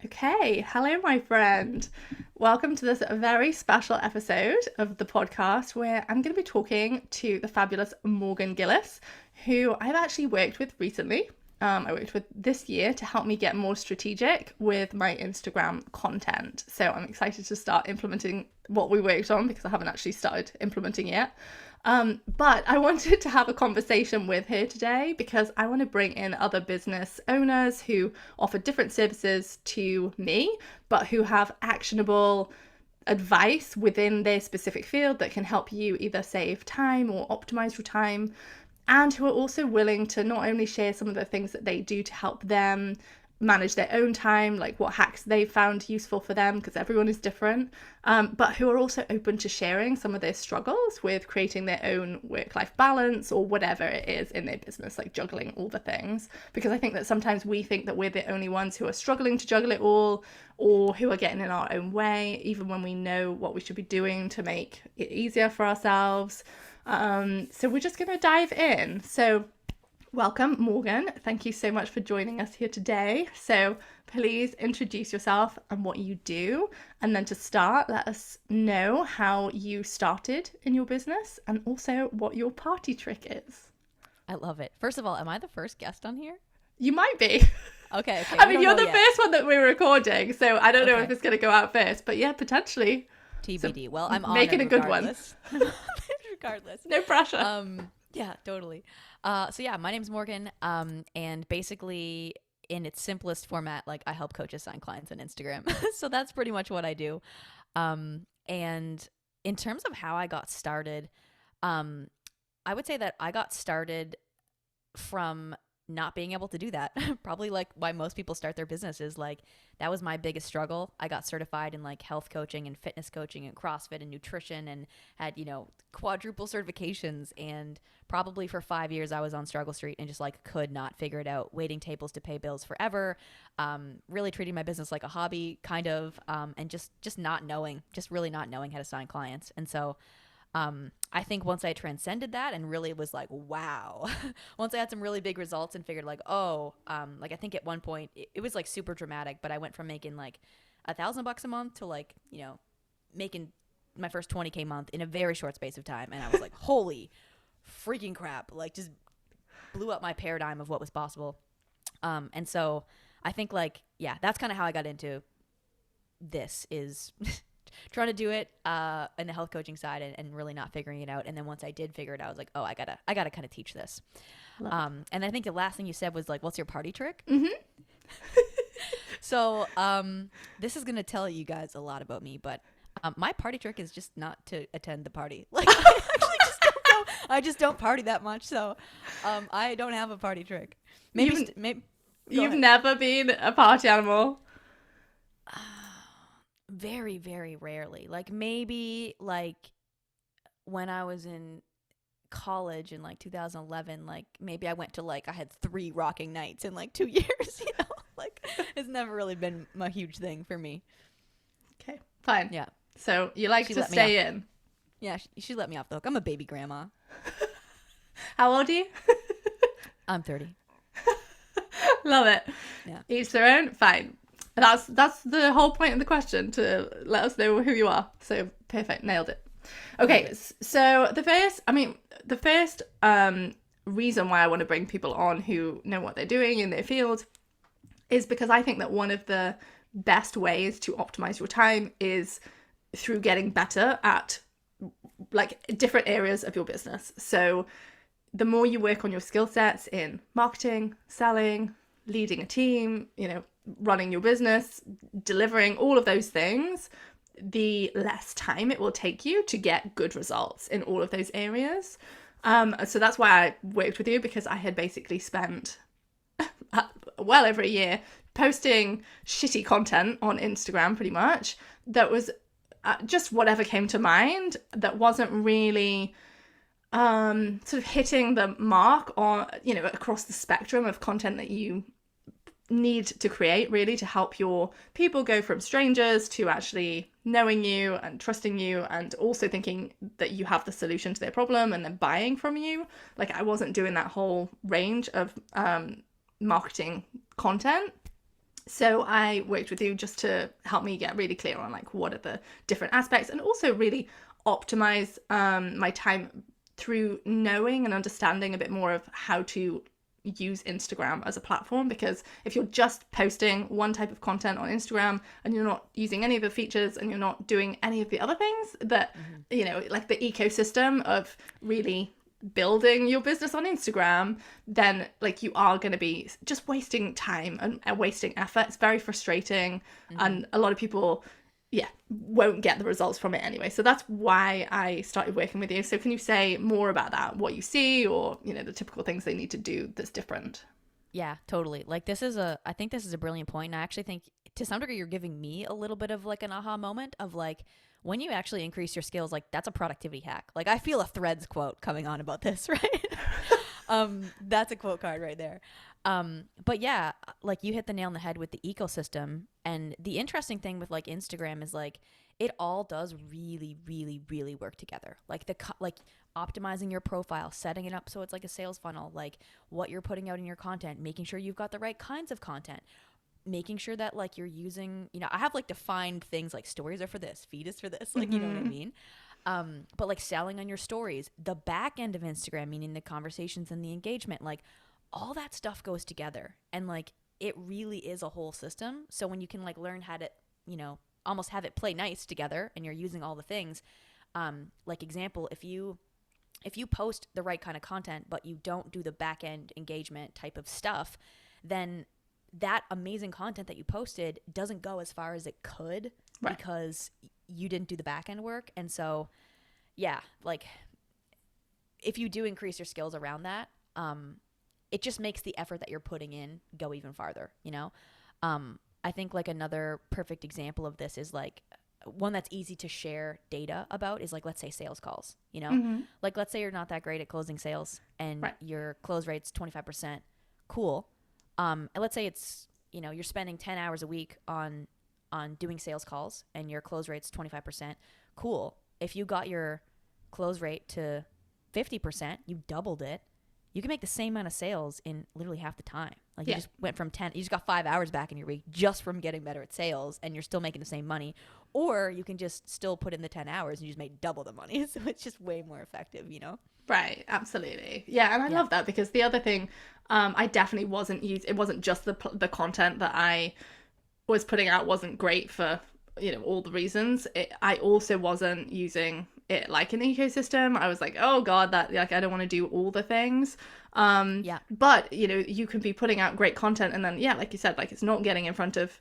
Okay, hello, my friend. Welcome to this very special episode of the podcast where I'm going to be talking to the fabulous Morgan Gillis, who I've actually worked with recently. I worked with this year to help me get more strategic with my Instagram content. So I'm excited to start implementing what we worked on because I haven't actually started implementing yet. But I wanted to have a conversation with her today because I want to bring in other business owners who offer different services to me, but who have actionable advice within their specific field that can help you either save time or optimize your time, and who are also willing to not only share some of the things that they do to help them manage their own time, like what hacks they've found useful for them, because everyone is different, but who are also open to sharing some of their struggles with creating their own work-life balance or whatever it is in their business, like juggling all the things. Because I think that sometimes we think that we're the only ones who are struggling to juggle it all, or who are getting in our own way, even when we know what we should be doing to make it easier for ourselves. So we're just going to dive in. So welcome, Morgan. Thank you so much for joining us here today. So please introduce yourself and what you do. And then to start, let us know how you started in your business and also what your party trick is. I love it. First of all, am I the first guest on here? You might be. Okay. I mean, you're the first one that we're recording, so I don't know if it's going to go out first, but yeah, potentially. TBD. So well, I'm on making it a good one. Regardless. No pressure. Yeah, totally. So yeah, my name's Morgan. And basically in its simplest format, like I help coaches sign clients on Instagram. So that's pretty much what I do. And in terms of how I got started, I would say that I got started from not being able to do that. Probably like why most people start their businesses. Like that was my biggest struggle. I got certified in like health coaching and fitness coaching and CrossFit and nutrition and had, quadruple certifications. And probably for 5 years I was on Struggle Street and just like could not figure it out, waiting tables to pay bills forever. Really treating my business like a hobby kind of, and just really not knowing how to sign clients. And so I think once I transcended that and really was like, wow, once I had some really big results and figured like, like I think at one point it was like super dramatic, but I went from making like $1,000 a month to like, making my first 20K month in a very short space of time. And I was like, holy freaking crap, like just blew up my paradigm of what was possible. And so I think like, yeah, that's kind of how I got into this is trying to do it in the health coaching side and really not figuring it out. And then once I did figure it out, I was like, oh, I gotta kind of teach this. And I think the last thing you said was like, what's your party trick? Mm-hmm. So this is going to tell you guys a lot about me, but my party trick is just not to attend the party. Like I actually just don't go. I just don't party that much. So I don't have a party trick. Maybe You've never been a party animal? Very, very rarely. Like maybe like when I was in college in like 2011, like maybe I went to like I had 3 rocking nights in like 2 years, like it's never really been a huge thing for me. Okay, fine. Yeah. So you like to stay in? Yeah, she let me off the hook. I'm a baby grandma. How old are you? I'm 30. Love it. Yeah. Each their own. Fine. That's the whole point of the question, to let us know who you are. So perfect, nailed it. Okay, so the first reason why I want to bring people on who know what they're doing in their field is because I think that one of the best ways to optimize your time is through getting better at like different areas of your business. So the more you work on your skill sets in marketing, selling, leading a team, running your business, delivering all of those things, the less time it will take you to get good results in all of those areas. So that's why I worked with you, because I had basically spent well over a year posting shitty content on Instagram pretty much that was just whatever came to mind, that wasn't really sort of hitting the mark on, across the spectrum of content that you need to create, really, to help your people go from strangers to actually knowing you and trusting you and also thinking that you have the solution to their problem and then buying from you. Like I wasn't doing that whole range of marketing content. So I worked with you just to help me get really clear on like what are the different aspects, and also really optimize my time through knowing and understanding a bit more of how to use Instagram as a platform. Because if you're just posting one type of content on Instagram and you're not using any of the features and you're not doing any of the other things that, you know, like the ecosystem of really building your business on Instagram, then like you are going to be just wasting time and wasting effort. It's very frustrating, and a lot of people won't get the results from it anyway. So that's why I started working with you. So can you say more about that, what you see, or, you know, the typical things they need to do that's different? Yeah, totally. Like I think this is a brilliant point. And I actually think to some degree you're giving me a little bit of like an aha moment of like, when you actually increase your skills, like that's a productivity hack. Like I feel a Threads quote coming on about this, right? That's a quote card right there. But yeah, like you hit the nail on the head with the ecosystem. And the interesting thing with like Instagram is like, it all does really, really, really work together. Like like optimizing your profile, setting it up so it's like a sales funnel, like what you're putting out in your content, making sure you've got the right kinds of content, making sure that like you're using, you know, I have like defined things like stories are for this, feed is for this, like, you know what I mean? But like selling on your stories, the back end of Instagram, meaning the conversations and the engagement, like all that stuff goes together, and like it really is a whole system. So when you can like learn how to, you know, almost have it play nice together and you're using all the things, like example, if you post the right kind of content but you don't do the back end engagement type of stuff, then that amazing content that you posted doesn't go as far as it could, right, because you didn't do the back end work. And so, yeah, like if you do increase your skills around that, it just makes the effort that you're putting in go even farther, you know? I think like another perfect example of this is like one that's easy to share data about is like, let's say sales calls, you know, like let's say you're not that great at closing sales and your close rate's 25%. Cool. And let's say it's, you know, you're spending 10 hours a week on doing sales calls and your close rate's 25%. Cool. If you got your close rate to 50%, you doubled it. You can make the same amount of sales in literally half the time. Like you just went from 10, you just got 5 hours back in your week just from getting better at sales, and you're still making the same money. Or you can just still put in the 10 hours and you just made double the money. So it's just way more effective, you know? Right, absolutely. Yeah, and I love that, because the other thing, I definitely wasn't it wasn't just the content that I was putting out wasn't great for, you know, all the reasons. I also wasn't using it like an ecosystem. I was like, oh God, that like I don't want to do all the things. But you know, you can be putting out great content and then like you said, like it's not getting in front of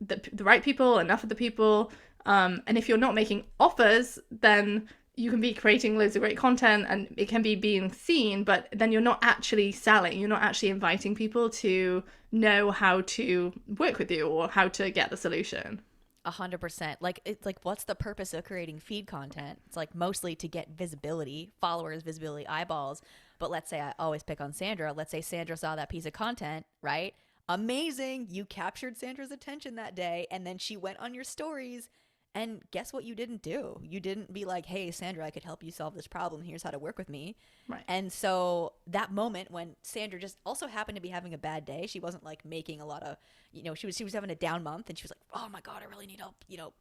the right people, enough of the people. And if you're not making offers, then you can be creating loads of great content and it can be being seen, but then you're not actually selling. You're not actually inviting people to know how to work with you or how to get the solution. 100%. Like it's like, what's the purpose of creating feed content? It's like mostly to get visibility, followers, visibility, eyeballs. But let's say I always pick on Sandra. Let's say Sandra saw that piece of content, right? Amazing. You captured Sandra's attention that day, and then she went on your stories. And guess what you didn't do? You didn't be like, hey, Sandra, I could help you solve this problem. Here's how to work with me. Right. And so that moment when Sandra just also happened to be having a bad day, she wasn't like making a lot of, you know, she was having a down month, and she was like, oh my God, I really need help, you know,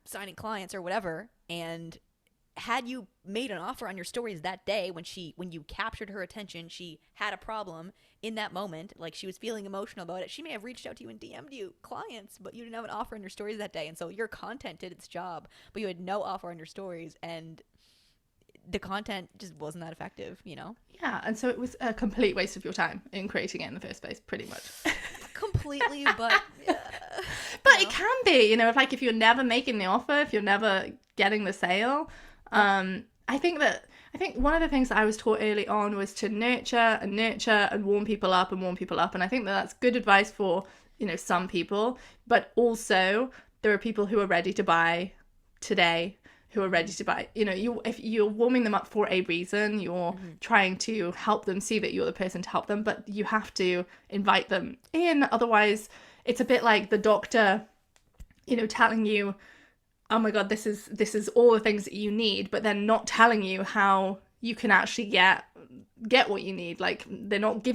signing clients or whatever. And had you made an offer on your stories that day when you captured her attention, she had a problem in that moment, like she was feeling emotional about it, she may have reached out to you and DM'd you clients, but you didn't have an offer on your stories that day. And so your content did its job, but you had no offer on your stories, and the content just wasn't that effective, you know? Yeah, and so it was a complete waste of your time in creating it in the first place, pretty much. Completely, but but it can be, you know, if you're never making the offer, if you're never getting the sale. I think one of the things that I was taught early on was to nurture and warm people up. And I think that that's good advice for, you know, some people, but also there are people who are ready to buy today, who are ready to buy, you know, if you're warming them up for a reason, you're trying to help them see that you're the person to help them, but you have to invite them in. Otherwise it's a bit like the doctor, you know, telling you, oh my God, this is all the things that you need, but then not telling you how you can actually get get what you need. Like they're not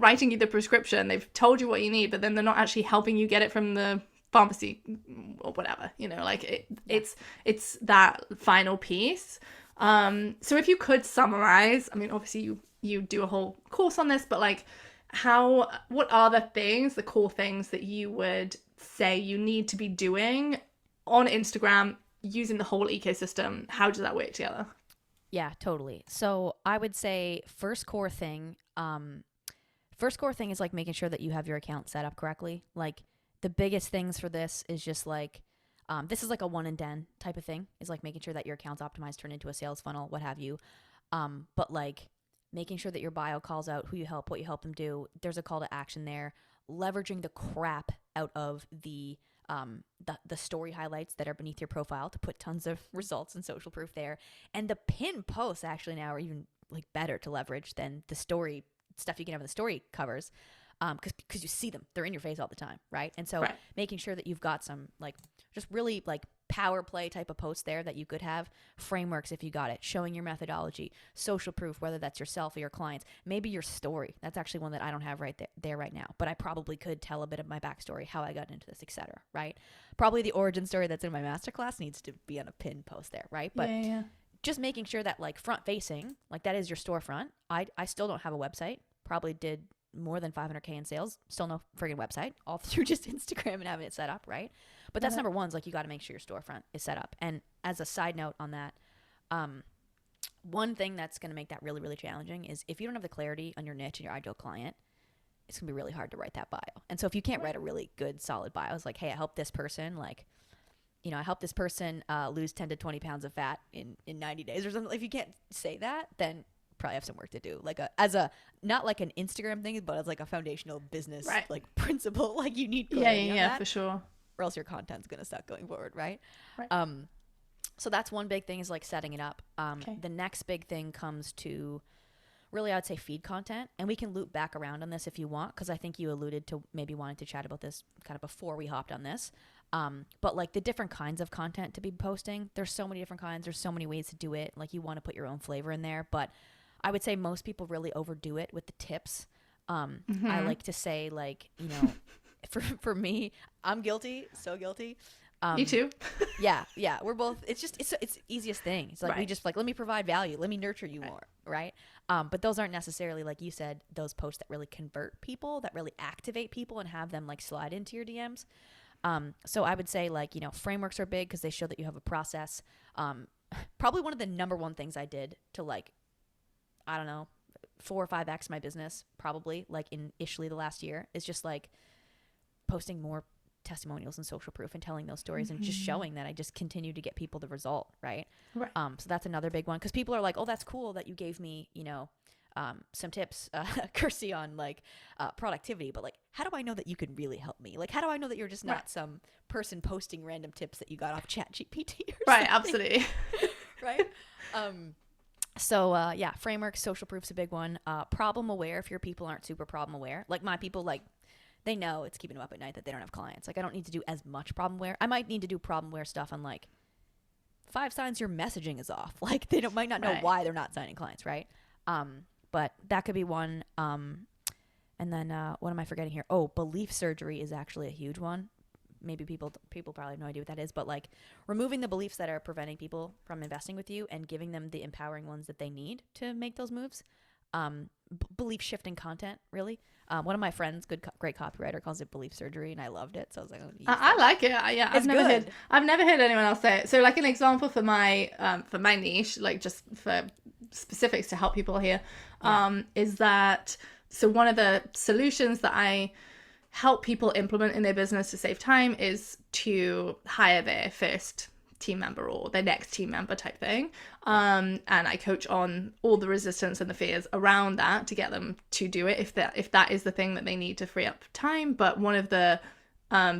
writing you the prescription. They've told you what you need, but then they're not actually helping you get it from the pharmacy or whatever, like it's that final piece. So if you could summarize, I mean, obviously you do a whole course on this, but like what are the core things that you would say you need to be doing on Instagram using the whole ecosystem? How does that work together? Yeah, totally. So I would say first core thing is like making sure that you have your account set up correctly. Like the biggest things for this is just like, this is like a 1 in 10 type of thing, is like making sure that your account's optimized, turn into a sales funnel, what have you. But like making sure that your bio calls out who you help, what you help them do. There's a call to action there. Leveraging the crap out of the story highlights that are beneath your profile to put tons of results and social proof there. And the pin posts actually now are even like better to leverage than the story stuff you can have in the story covers. Because you see them, they're in your face all the time, right? And so making sure that you've got some like just really like power play type of posts there that you could have, frameworks if you got it, showing your methodology, social proof, whether that's yourself or your clients, maybe your story. That's actually one that I don't have right there right now, but I probably could tell a bit of my backstory, how I got into this, etc. Right? Probably the origin story that's in my masterclass needs to be on a pin post there, right? But just making sure that like front facing, like that is your storefront. I still don't have a website. Probably did more than 500K in sales, still no friggin' website, all through just Instagram and having it set up, right? But that's number one, is like you got to make sure your storefront is set up. And as a side note on that, one thing that's going to make that really, really challenging is if you don't have the clarity on your niche and your ideal client, it's going to be really hard to write that bio. And so if you can't write a really good, solid bio, it's like, hey, I help this person, like, I help this person lose 10 to 20 pounds of fat in 90 days or something. If you can't say that, then probably have some work to do, like not like an Instagram thing, but as like a foundational business like principle. Like you need clarity on that, for sure, or else your content's gonna suck going forward, right? So that's one big thing, is like setting it up. The next big thing comes to really, I'd say, feed content, and we can loop back around on this if you want, because I think you alluded to maybe wanting to chat about this kind of before we hopped on this. But like the different kinds of content to be posting, there's so many different kinds, there's so many ways to do it. Like you want to put your own flavor in there, but I would say most people really overdo it with the tips. I like to say, like, for me, I'm guilty, so guilty. Me too. yeah, we're both. It's the easiest thing. It's like we just like, let me provide value, let me nurture you more, right? But those aren't necessarily, like you said, those posts that really convert people, that really activate people and have them like slide into your DMs. So I would say, like, frameworks are big because they show that you have a process. Probably one of the number one things I did to, like, I don't know, 4 or 5x my business, probably like initially the last year, is just like posting more testimonials and social proof and telling those stories and just showing that I just continue to get people the result. Right. So that's another big one, because people are like, oh, that's cool that you gave me, some tips, Kirsty, on like productivity, but like, how do I know that you can really help me? Like, how do I know that you're just not some person posting random tips that you got off ChatGPT or something? Absolutely. Right. So framework, social proof's a big one. Problem aware, if your people aren't super problem aware. Like my people, like they know it's keeping them up at night that they don't have clients. Like I don't need to do as much problem aware. I might need to do problem aware stuff on like 5 signs your messaging is off. Like they might not know why they're not signing clients, right? But that could be one. And then what am I forgetting here? Oh, belief surgery is actually a huge one. Maybe people probably have no idea what that is, but like removing the beliefs that are preventing people from investing with you and giving them the empowering ones that they need to make those moves. Belief shifting content, really. One of my friends, great copywriter, calls it belief surgery, and I loved it. So I was like, I like it. I've never heard anyone else say it. So like an example for my niche, like just for specifics to help people here, is that, so one of the solutions that I help people implement in their business to save time is to hire their first team member or their next team member type thing. And I coach on all the resistance and the fears around that to get them to do it if that is the thing that they need to free up time. But one of the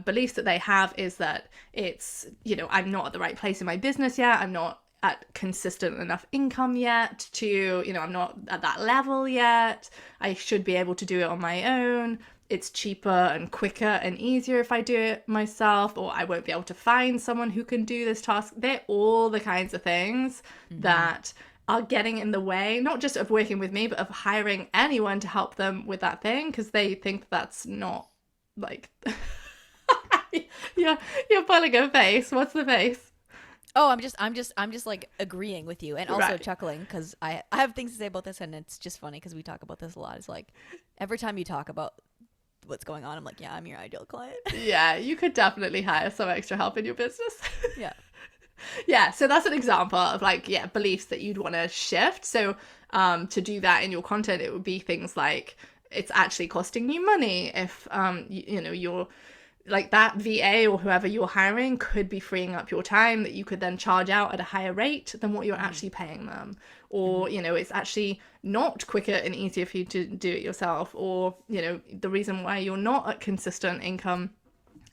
beliefs that they have is that it's, I'm not at the right place in my business yet. I'm not at consistent enough income yet to, I'm not at that level yet. I should be able to do it on my own. It's cheaper and quicker and easier if I do it myself, or I won't be able to find someone who can do this task. They're all the kinds of things that are getting in the way, not just of working with me, but of hiring anyone to help them with that thing, because they think that's not like you're pulling a face. What's the face? Oh, I'm just like agreeing with you and also Right. chuckling because I have things to say about this, and it's just funny because we talk about this a lot. It's like every time you talk about what's going on, I'm like, yeah, I'm your ideal client. Yeah, you could definitely hire some extra help in your business. Yeah. Yeah, so that's an example of like, yeah, beliefs that you'd want to shift. So to do that in your content, it would be things like it's actually costing you money if you know, you're like that VA or whoever you're hiring could be freeing up your time that you could then charge out at a higher rate than what you're actually paying them. Or, you know, it's actually not quicker and easier for you to do it yourself. Or, you know, the reason why you're not at consistent income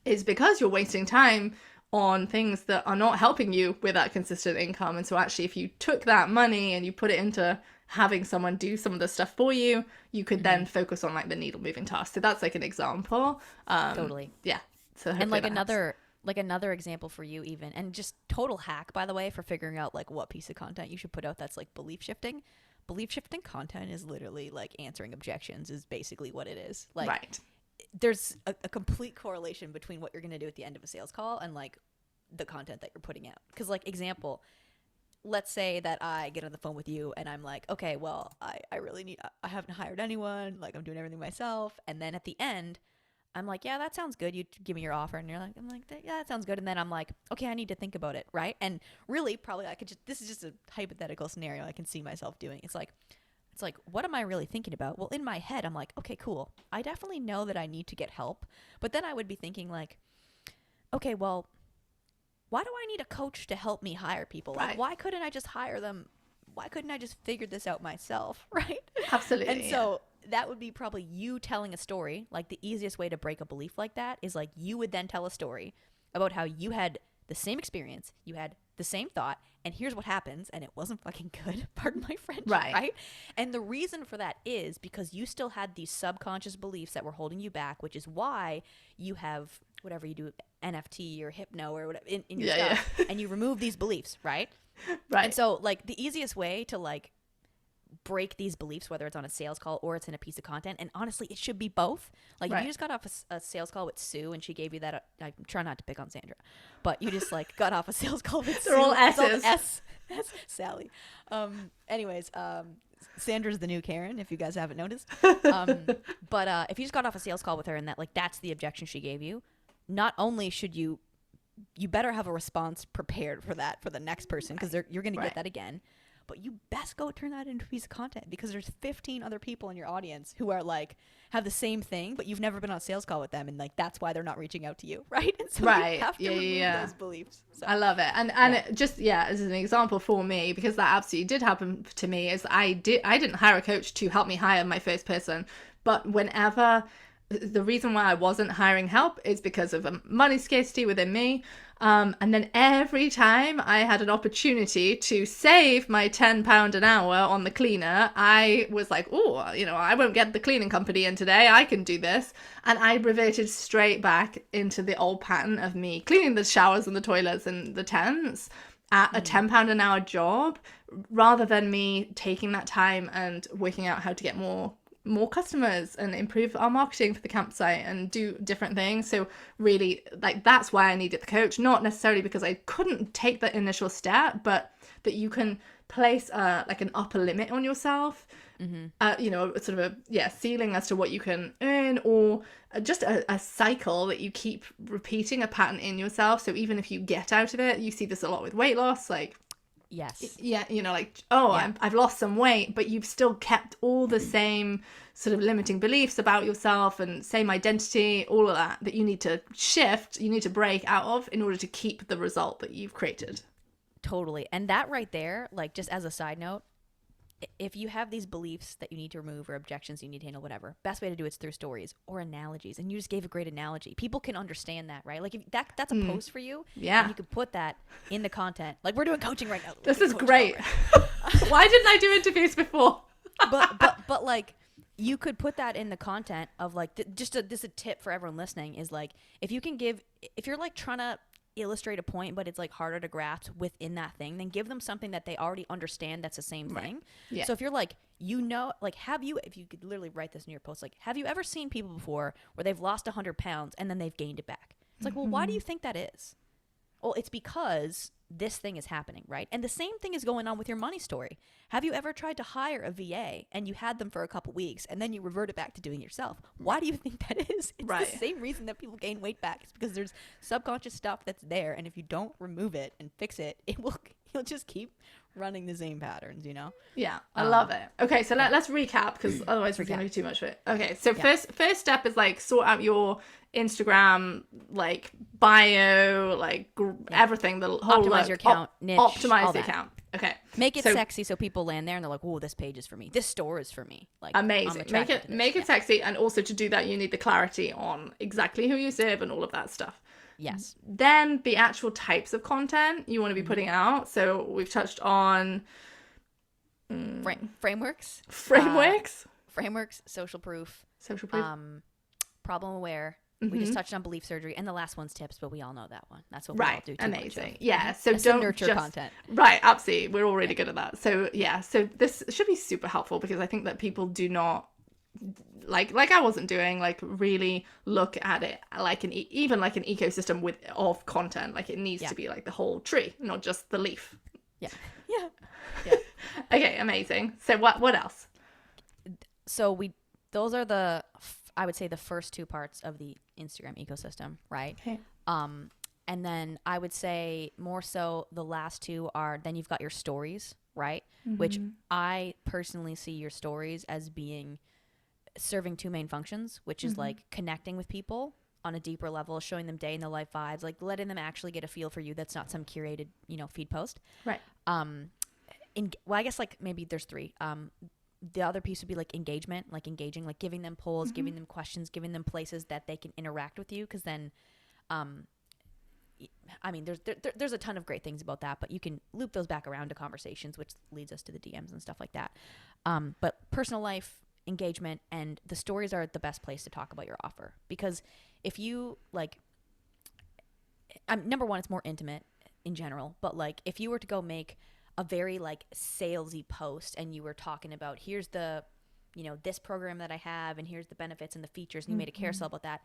is because you're wasting time on things that are not helping you with that consistent income. And so actually, if you took that money and you put it into having someone do some of the stuff for you, you could then focus on like the needle moving tasks. So that's like an example. Totally. Yeah. So And like another another example for you even, and just total hack, by the way, for figuring out like what piece of content you should put out that's like belief shifting. Belief shifting content is literally like answering objections is basically what it is. Like right. there's a complete correlation between what you're going to do at the end of a sales call and like the content that you're putting out. Because like example, let's say that I get on the phone with you and I'm like, okay, well, I really need, I haven't hired anyone, like I'm doing everything myself. And then at the end, I'm like, yeah, that sounds good. You give me your offer. And you're like, I'm like, yeah, that sounds good. And then I'm like, okay, I need to think about it. Right. And really probably I could just, this is just a hypothetical scenario I can see myself doing. It's like, what am I really thinking about? Well, in my head, I'm like, okay, cool. I definitely know that I need to get help. But then I would be thinking like, okay, well, why do I need a coach to help me hire people? Right. Like, why couldn't I just hire them? Why couldn't I just figure this out myself? Right. Absolutely. And so that would be probably you telling a story. Like the easiest way to break a belief like that is like you would then tell a story about how you had the same experience, you had the same thought, and here's what happens, and it wasn't fucking good. Pardon my French. Right. And the reason for that is because you still had these subconscious beliefs that were holding you back, which is why you have whatever you do, NFT or hypno or whatever in your stuff, and you remove these beliefs, right? Right. And so like the easiest way to like break these beliefs, whether it's on a sales call or it's in a piece of content, and honestly it should be both. Like if you just got off a sales call with Sue and she gave you that, I try not to pick on Sandra, but you just like got off a sales call with Sue. They're all S's. S Sally. Anyways, Sandra's the new Karen, if you guys haven't noticed. But if you just got off a sales call with her and that like that's the objection she gave you, not only should you better have a response prepared for that for the next person, because you're going to get that again, but you best go turn that into a piece of content, because there's 15 other people in your audience who are like have the same thing, but you've never been on a sales call with them, and like that's why they're not reaching out to you, right? And so you have to remove those beliefs. So. I love it. And it just as an example for me, because that absolutely did happen to me, is I didn't hire a coach to help me hire my first person, but whenever the reason why I wasn't hiring help is because of a money scarcity within me. And then every time I had an opportunity to save my £10 an hour on the cleaner, I was like, oh, you know, I won't get the cleaning company in today. I can do this. And I reverted straight back into the old pattern of me cleaning the showers and the toilets and the tents at a £10 an hour job, rather than me taking that time and working out how to get more customers and improve our marketing for the campsite and do different things. So really, like, that's why I needed the coach, not necessarily because I couldn't take that initial step, but that you can place like an upper limit on yourself, you know, sort of a ceiling as to what you can earn, or just a cycle that you keep repeating, a pattern in yourself. So even if you get out of it, you see this a lot with weight loss, like, yes, yeah, you know, like, I've lost some weight, but you've still kept all the same sort of limiting beliefs about yourself and same identity, all of that you need to shift, you need to break out of in order to keep the result that you've created. Totally. And that right there, like, just as a side note, if you have these beliefs that you need to remove or objections you need to handle, whatever, best way to do it is through stories or analogies. And you just gave a great analogy. People can understand that, right? Like if that's a post for you. Yeah. And you could put that in the content. Like we're doing coaching right now. This is great. Why didn't I do interviews before? but like you could put that in the content of like, just a tip for everyone listening is like, if you're like trying to illustrate a point, but it's like harder to grasp within that thing, then give them something that they already understand that's the same thing. Yeah. So if you're like, like, if you could literally write this in your post, like, have you ever seen people before where they've lost 100 pounds and then they've gained it back? It's like, well, why do you think that is? Well, it's because this thing is happening, right? And the same thing is going on with your money story. Have you ever tried to hire a VA and you had them for a couple weeks and then you reverted back to doing it yourself? Why do you think that is? It's the same reason that people gain weight back. It's because there's subconscious stuff that's there, and if you don't remove it and fix it, you'll just keep running the same patterns, you know? Yeah, I love it. Okay, so let's recap, because otherwise it's going to be too much of it. Okay, so first step is like sort out your Instagram, like bio, like everything, the whole optimize your account, niche, optimize the account. Okay, make it sexy so people land there and they're like, "Oh, this page is for me. This store is for me." Like, amazing. Make it sexy, and also to do that, you need the clarity on exactly who you serve and all of that stuff. Yes. Then the actual types of content you want to be putting out. So we've touched on frameworks, social proof, problem aware. We just touched on belief surgery, and the last one's tips, but we all know that one. That's what we all do too. Amazing. Yeah. So don't nurture content. Right. Absolutely. We're all really good at that. So yeah. So this should be super helpful, because I think that people do not, like I wasn't doing, like, really look at it like even like an ecosystem of content. Like, it needs to be like the whole tree, not just the leaf. Yeah. Okay, amazing. So what else? So those are I would say the first two parts of the Instagram ecosystem, right? Okay. And then I would say more so the last two are, then you've got your stories, right? Which I personally see your stories as serving two main functions, which is like connecting with people on a deeper level, showing them day in the life vibes, like letting them actually get a feel for you. That's not some curated, feed post. Right. I guess like maybe there's three. The other piece would be like engagement, like engaging, like giving them polls, giving them questions, giving them places that they can interact with you. Because then, I mean, there's a ton of great things about that, but you can loop those back around to conversations, which leads us to the DMs and stuff like that. But personal life, engagement, and the stories are the best place to talk about your offer. Because if you number one, it's more intimate in general, but like if you were to go make a very like salesy post and you were talking about, here's the, this program that I have and here's the benefits and the features, and you made a carousel about that,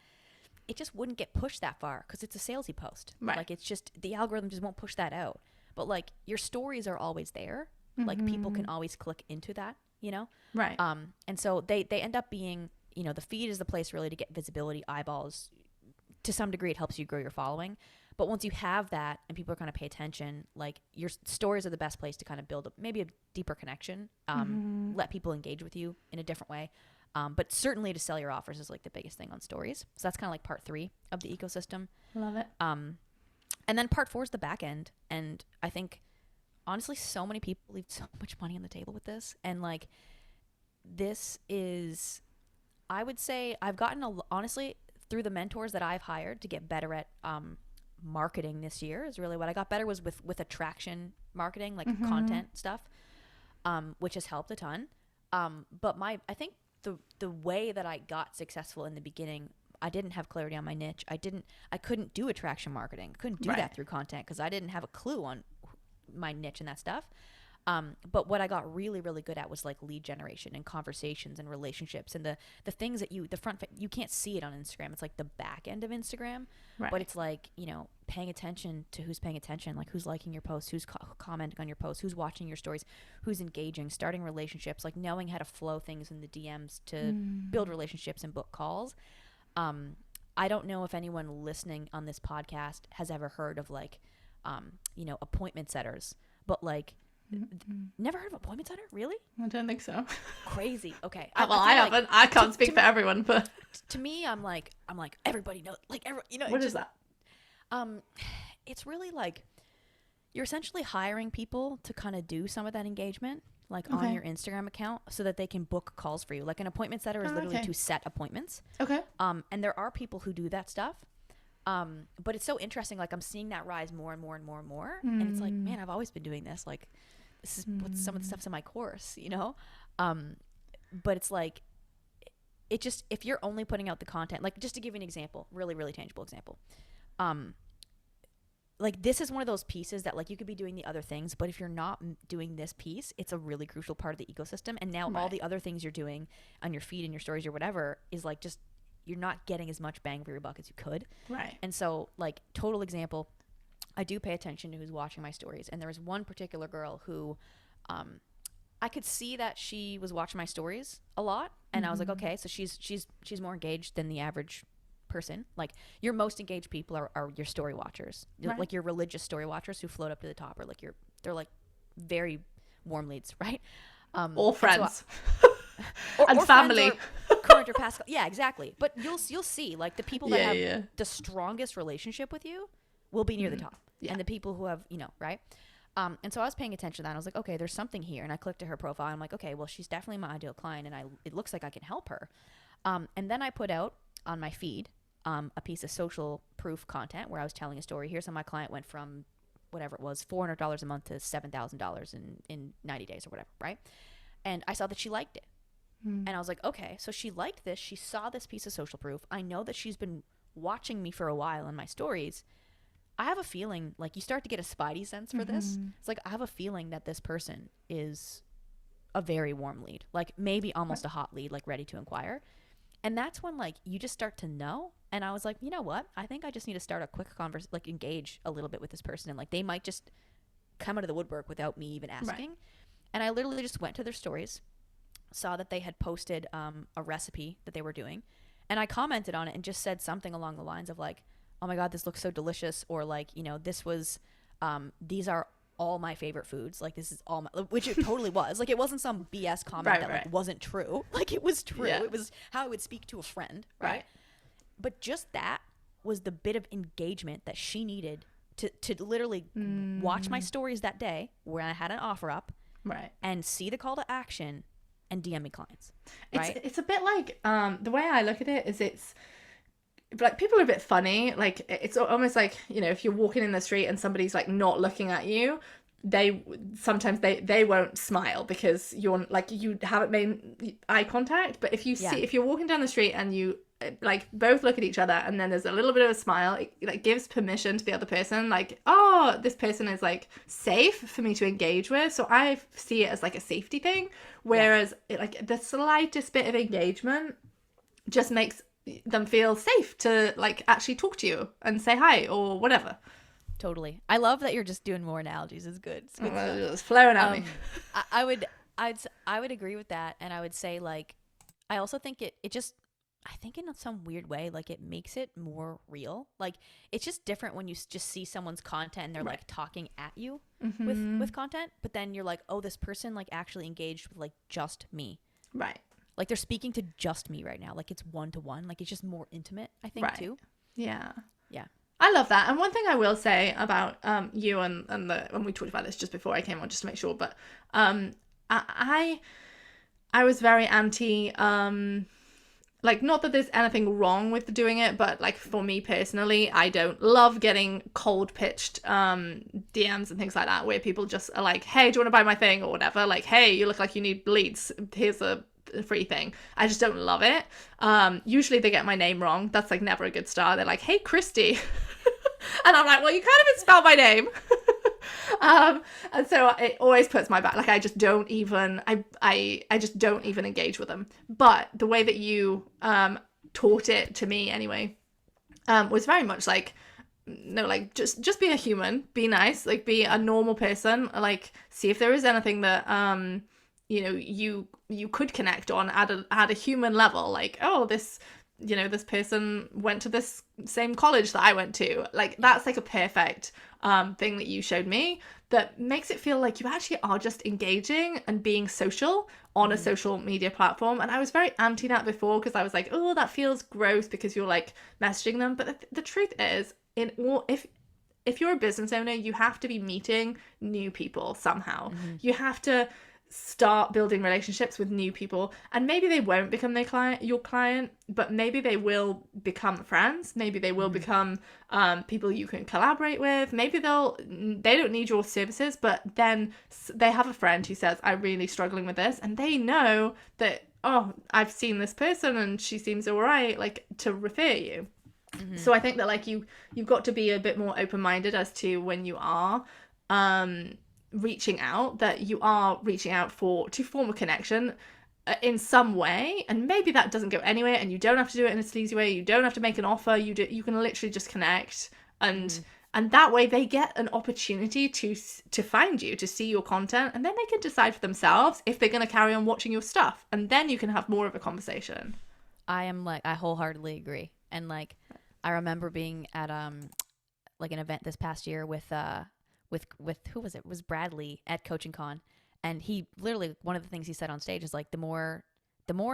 it just wouldn't get pushed that far because it's a salesy post. Right. Like, it's just, the algorithm just won't push that out. But like, your stories are always there. Like, people can always click into that, Right. And so they end up being, the feed is the place really to get visibility, eyeballs. To some degree, it helps you grow your following. But once you have that and people are going to pay attention, like, your stories are the best place to kind of build maybe a deeper connection, let people engage with you in a different way. But certainly to sell your offers is like the biggest thing on stories. So that's kind of like part 3 of the ecosystem. Love it. And then part 4 is the back end. And I think, honestly, so many people leave so much money on the table with this. And like, this is, I would say I've gotten, honestly, through the mentors that I've hired to get better at marketing this year is really what I got better was with attraction marketing, like content stuff, which has helped a ton. But I think the way that I got successful in the beginning, I didn't have clarity on my niche. I couldn't do attraction marketing. I couldn't do that through content because I didn't have a clue on my niche and that stuff. But what I got really, really good at was like lead generation and conversations and relationships and the things that you can't see it on Instagram. It's like the back end of Instagram, but it's like, paying attention to who's paying attention, like who's liking your posts, who's commenting on your posts, who's watching your stories, who's engaging, starting relationships, like knowing how to flow things in the DMs to build relationships and book calls. I don't know if anyone listening on this podcast has ever heard of like, appointment setters, but like, never heard of appointment setter? Really? I don't think so. Crazy. Okay. I haven't. I can't speak for everyone, but to me, I'm like everybody knows. Like what is that? It's really like you're essentially hiring people to kind of do some of that engagement, like on your Instagram account, so that they can book calls for you. Like an appointment setter is literally to set appointments. Okay. And there are people who do that stuff. But it's so interesting. Like, I'm seeing that rise more and more and more and more. And it's like, man, I've always been doing this. Like, this is what some of the stuff's in my course, But it's like, it just, if you're only putting out the content, like, just to give you an example, really, really tangible example. like this is one of those pieces that like you could be doing the other things, but if you're not doing this piece, it's a really crucial part of the ecosystem. And now all the other things you're doing on your feed and your stories or whatever is like just, you're not getting as much bang for your buck as you could. Right. And so like total example, I do pay attention to who's watching my stories. And there was one particular girl who I could see that she was watching my stories a lot. And I was like, okay, so she's more engaged than the average person. Like your most engaged people are your story watchers, like your religious story watchers who float up to the top, or like they're like very warm leads, right? All friends. And family. Current or past. Yeah, exactly. But you'll see like the people that have the strongest relationship with you will be near the top, and the people who have, right? And so I was paying attention to that, and I was like, okay, there's something here. And I clicked to her profile, and I'm like, okay, well, she's definitely my ideal client, and it looks like I can help her. And then I put out on my feed a piece of social proof content where I was telling a story. Here's how my client went from whatever it was, $400 a month to $7,000 in 90 days or whatever, right? And I saw that she liked it. And I was like, okay, so she liked this. She saw this piece of social proof. I know that she's been watching me for a while in my stories. I have a feeling, like, you start to get a spidey sense for this. It's like, I have a feeling that this person is a very warm lead, like maybe almost a hot lead, like ready to inquire. And that's when like you just start to know. And I was like, you know what? I think I just need to start a quick conversation, like engage a little bit with this person. And like they might just come out of the woodwork without me even asking. Right. And I literally just went to their stories, saw that they had posted a recipe that they were doing. And I commented on it and just said something along the lines of like, oh my God, this looks so delicious. Or like, this was, these are all my favorite foods. Like this is all my, which it totally was. Like it wasn't some BS comment that like wasn't true. Like it was true. Yeah. It was how I would speak to a friend. Right. But just that was the bit of engagement that she needed to literally watch my stories that day where I had an offer up. Right. And see the call to action and DM me clients. Right. It's a bit like, the way I look at it is it's like people are a bit funny. Like it's almost like, if you're walking in the street and somebody's like not looking at you, sometimes they won't smile because you're like, you haven't made eye contact. But if you see, if you're walking down the street and you like both look at each other and then there's a little bit of a smile, it like gives permission to the other person, like, oh, this person is like safe for me to engage with. So I see it as like a safety thing, whereas like the slightest bit of engagement just makes them feel safe to like actually talk to you and say hi or whatever. Totally. I love that you're just doing more analogies. It's good. It's good it's flowing at me. I would agree with that. And I would say like, I also think it just, I think in some weird way, like it makes it more real. Like it's just different when you just see someone's content and they're like talking at you with content, but then you're like, oh, this person like actually engaged with like just me. Right. Like they're speaking to just me right now. Like it's one-to-one. Like it's just more intimate, I think, too. Yeah. Yeah. I love that. And one thing I will say about you and when we talked about this just before I came on, just to make sure, but I was very anti, like, not that there's anything wrong with doing it, but like for me personally, I don't love getting cold pitched DMs and things like that, where people just are like, hey, do you want to buy my thing or whatever? Like, hey, you look like you need leads. Here's a free thing. I just don't love it. Usually they get my name wrong. That's like never a good start. They're like, hey, Kirsty. And I'm like, well, you can't even spell my name. And so it always puts my back. Like I just don't even, I just don't even engage with them. But the way that you taught it to me anyway, was very much like, no, like just be a human, be nice, like be a normal person, like see if there is anything that you could connect on at a human level, like, oh, this person went to this same college that I went to. Like that's like a perfect thing that you showed me that makes it feel like you actually are just engaging and being social on a social media platform. And I was very anti that before because I was like, oh, that feels gross because you're like messaging them. But the truth is, if you're a business owner, you have to be meeting new people somehow. You have to start building relationships with new people, and maybe they won't become your client, but maybe they will become friends. Maybe they will become people you can collaborate with. Maybe they don't need your services, but then they have a friend who says, I'm really struggling with this, and they know that, oh, I've seen this person and she seems all right, like to refer you. So I think that like you've got to be a bit more open-minded as to when you are reaching out, that you are reaching out to form a connection in some way, and maybe that doesn't go anywhere, and you don't have to do it in a sleazy way. You don't have to make an offer. You can literally just connect, and that way they get an opportunity to find you, to see your content, and then they can decide for themselves if they're going to carry on watching your stuff, and then you can have more of a conversation. I wholeheartedly agree. And like, I remember being at like an event this past year with who was it? It was Bradley at Coaching Con, and he literally, one of the things he said on stage is like, the more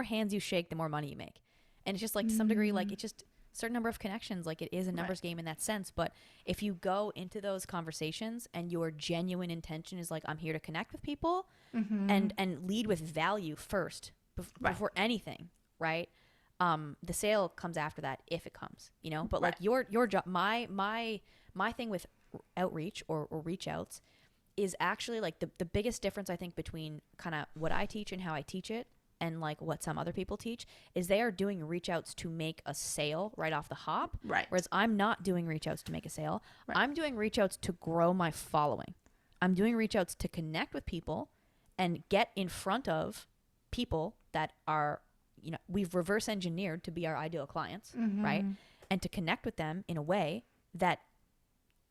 hands you shake, the more money you make. And it's just like, to some degree, like, it's just a certain number of connections. Like, it is a numbers game in that sense. But if you go into those conversations and your genuine intention is like, I'm here to connect with people, and lead with value first before anything, right? The sale comes after that, if it comes, you know. But like your job, my thing with outreach or reach outs is actually like the biggest difference, I think, between kind of what I teach and how I teach it and like what some other people teach is they are doing reach outs to make a sale right off the hop. Right. Whereas I'm not doing reach outs to make a sale. Right. I'm doing reach outs to grow my following. I'm doing reach outs to connect with people and get in front of people that are, you know, we've reverse engineered to be our ideal clients, right? And to connect with them in a way that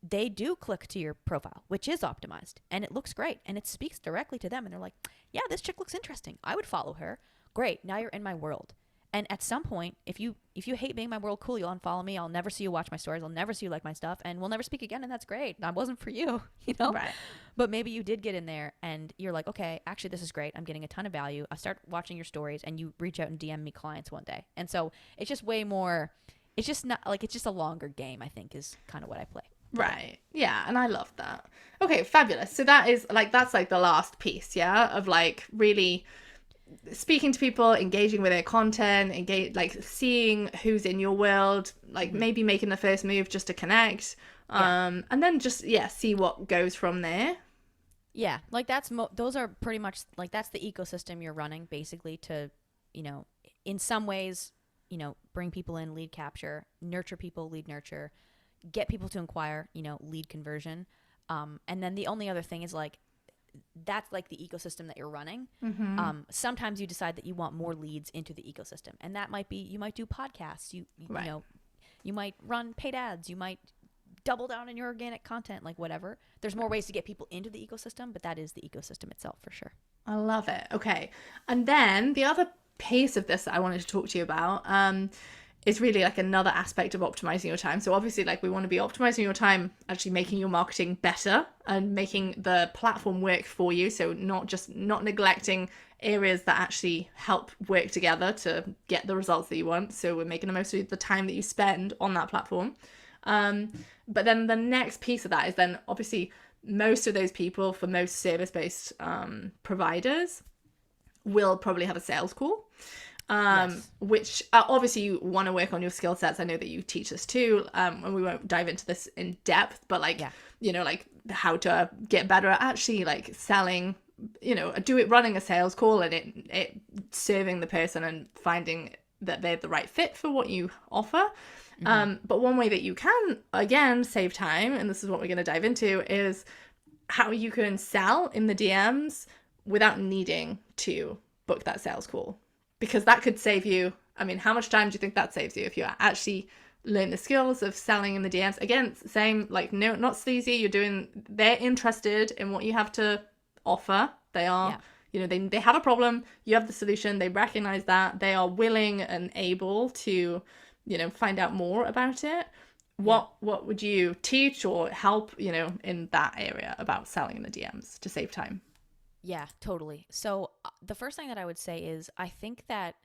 they do click to your profile, which is optimized, and it looks great, and it speaks directly to them, and they're like, yeah, this chick looks interesting, I would follow her. Great, now you're in my world. And at some point, if you hate being in my world, cool, you'll unfollow me. I'll never see you watch my stories. I'll never see you like my stuff, and we'll never speak again, and that's great. That wasn't for you, you know? Right. But maybe you did get in there, and you're like, okay, actually, this is great. I'm getting a ton of value. I start watching your stories, and you reach out and DM me clients one day. And so it's just way more, it's just not, like, it's just a longer game, I think, is kind of what I play. Right. Yeah, and I love that. Okay, fabulous. So that's like the last piece, yeah, of like really speaking to people, engaging with their content, like seeing who's in your world, like maybe making the first move just to connect, and then just see what goes from there. Yeah, like those are pretty much like that's the ecosystem you're running basically to, you know, in some ways, you know, bring people in, lead capture, nurture people, lead nurture, get people to inquire, you know, lead conversion, and then the only other thing is like, that's like the ecosystem that you're running. Sometimes you decide that you want more leads into the ecosystem, and that might be, you might do podcasts, you know, you might run paid ads, you might double down on your organic content, like whatever. There's more ways to get people into the ecosystem, but that is the ecosystem itself for sure. I love it. Okay. And then the other piece of this that I wanted to talk to you about is really like another aspect of optimizing your time. So obviously, like, we want to be optimizing your time, actually making your marketing better and making the platform work for you. So not neglecting areas that actually help work together to get the results that you want. So we're making the most of the time that you spend on that platform. But then the next piece of that is then obviously most of those people, for most service-based providers, will probably have a sales call. Which obviously you want to work on your skill sets. I know that you teach this too, and we won't dive into this in depth, but like, you know, like how to get better at actually like selling, you know, running a sales call and it serving the person and finding that they're the right fit for what you offer. But one way that you can, again, save time, and this is what we're going to dive into, is how you can sell in the DMs without needing to book that sales call. Because that could save you, I mean, how much time do you think that saves you if you actually learn the skills of selling in the DMs? Again, same, like, no, not sleazy. They're interested in what you have to offer. They are, you know, they have a problem. You have the solution. They recognize that. They are willing and able to, you know, find out more about it. What would you teach or help, you know, in that area about selling in the DMs to save time? Yeah, totally. So the first thing that I would say is I think that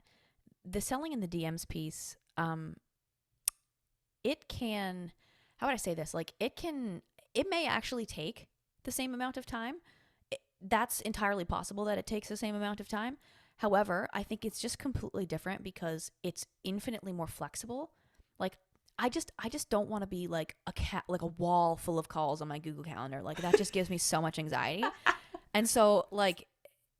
the selling in the DMs piece, it can, how would I say this? Like it may actually take the same amount of time. That's entirely possible that it takes the same amount of time. However, I think it's just completely different because it's infinitely more flexible. Like I just don't want to be like like a wall full of calls on my Google Calendar. Like that just gives me so much anxiety. And so, like,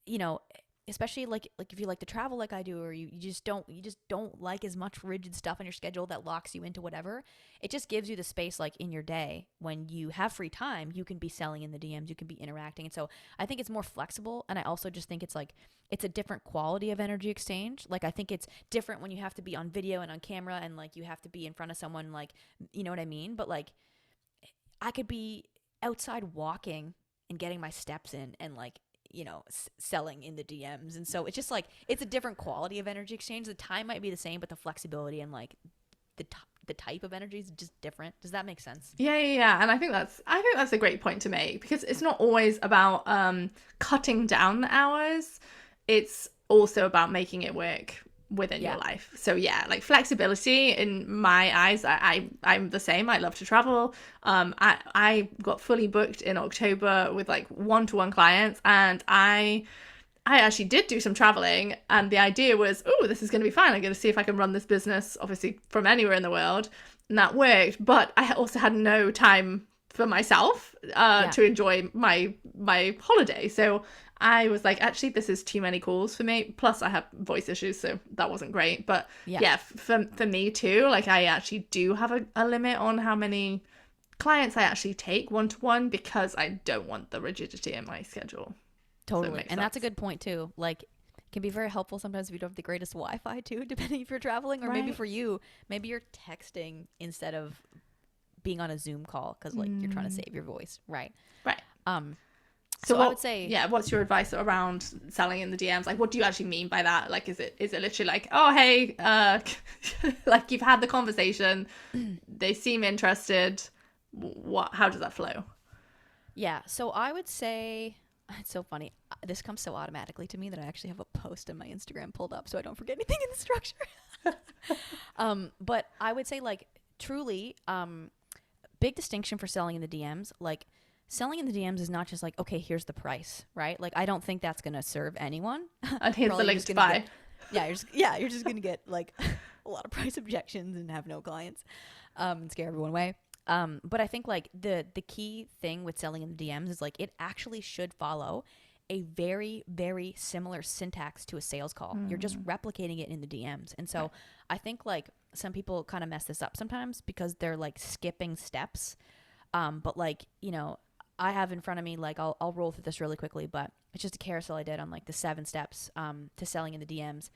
you know, especially like if you like to travel like I do, or you just don't like as much rigid stuff on your schedule that locks you into whatever, it just gives you the space like in your day when you have free time, you can be selling in the DMs, you can be interacting. And so I think it's more flexible. And I also just think it's like, it's a different quality of energy exchange. Like I think it's different when you have to be on video and on camera and like you have to be in front of someone, like, you know what I mean? But like I could be outside walking and getting my steps in and like, you know, selling in the DMs. And so it's just like, it's a different quality of energy exchange. The time might be the same, but the flexibility and like the type of energy is just different. Does that make sense? Yeah. And I think that's a great point to make, because it's not always about cutting down the hours. It's also about making it work within your life. So yeah, like flexibility in my eyes, I'm the same. I love to travel. I got fully booked in October with like one-to-one clients, and I actually did do some traveling, and the idea was, oh, this is going to be fine. I'm going to see if I can run this business, obviously from anywhere in the world, and that worked. But I also had no time for myself to enjoy my holiday. So I was like, actually, this is too many calls for me. Plus, I have voice issues, so that wasn't great. But for me too, like I actually do have a limit on how many clients I actually take one-to-one, because I don't want the rigidity in my schedule. Totally. And that's a good point too. Like, it can be very helpful sometimes if you don't have the greatest Wi-Fi too, depending if you're traveling, or maybe for you, maybe you're texting instead of being on a Zoom call because like you're trying to save your voice. Right. So I would say, what's your advice around selling in the DMs? Like, what do you actually mean by that? Like, is it literally like, oh, hey, like you've had the conversation, they seem interested. How does that flow? Yeah. So I would say, it's so funny. This comes so automatically to me that I actually have a post on my Instagram pulled up so I don't forget anything in the structure. But I would say like truly, big distinction for selling in the DMs. Like selling in the DMs is not just like, okay, here's the price, right? Like I don't think that's going to serve anyone. And here's the link to buy. You're just going to get like a lot of price objections and have no clients, and scare everyone away. But I think like the key thing with selling in the DMs is like it actually should follow a very, very similar syntax to a sales call. You're just replicating it in the DMs. And so I think like some people kind of mess this up sometimes because they're like skipping steps. But like, you know, I have in front of me, like I'll roll through this really quickly, but it's just a carousel I did on like the 7 steps to selling in the DMs.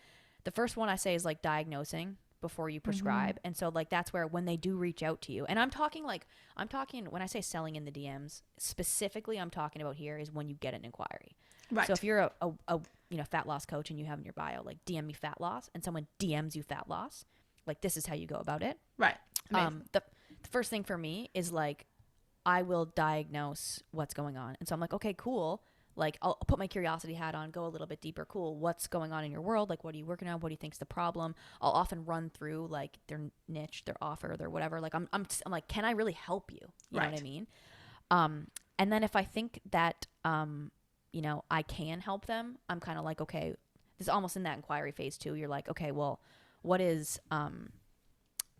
The first one I say is like diagnosing before you prescribe. And so like that's where when they do reach out to you, and I'm talking when I say selling in the DMs specifically, I'm talking about here is when you get an inquiry. Right. So if you're a you know, fat loss coach and you have in your bio like DM me fat loss, and someone DMs you fat loss, like this is how you go about it. Right. The first thing for me is like I will diagnose what's going on. And so I'm like, okay, cool. Like I'll put my curiosity hat on, go a little bit deeper. Cool. What's going on in your world? Like, what are you working on? What do you think's the problem? I'll often run through like their niche, their offer, their whatever. Like I'm like, can I really help you? You know what I mean? And then if I think that, you know, I can help them, I'm kind of like, okay, this is almost in that inquiry phase too. You're like, okay, well, what is,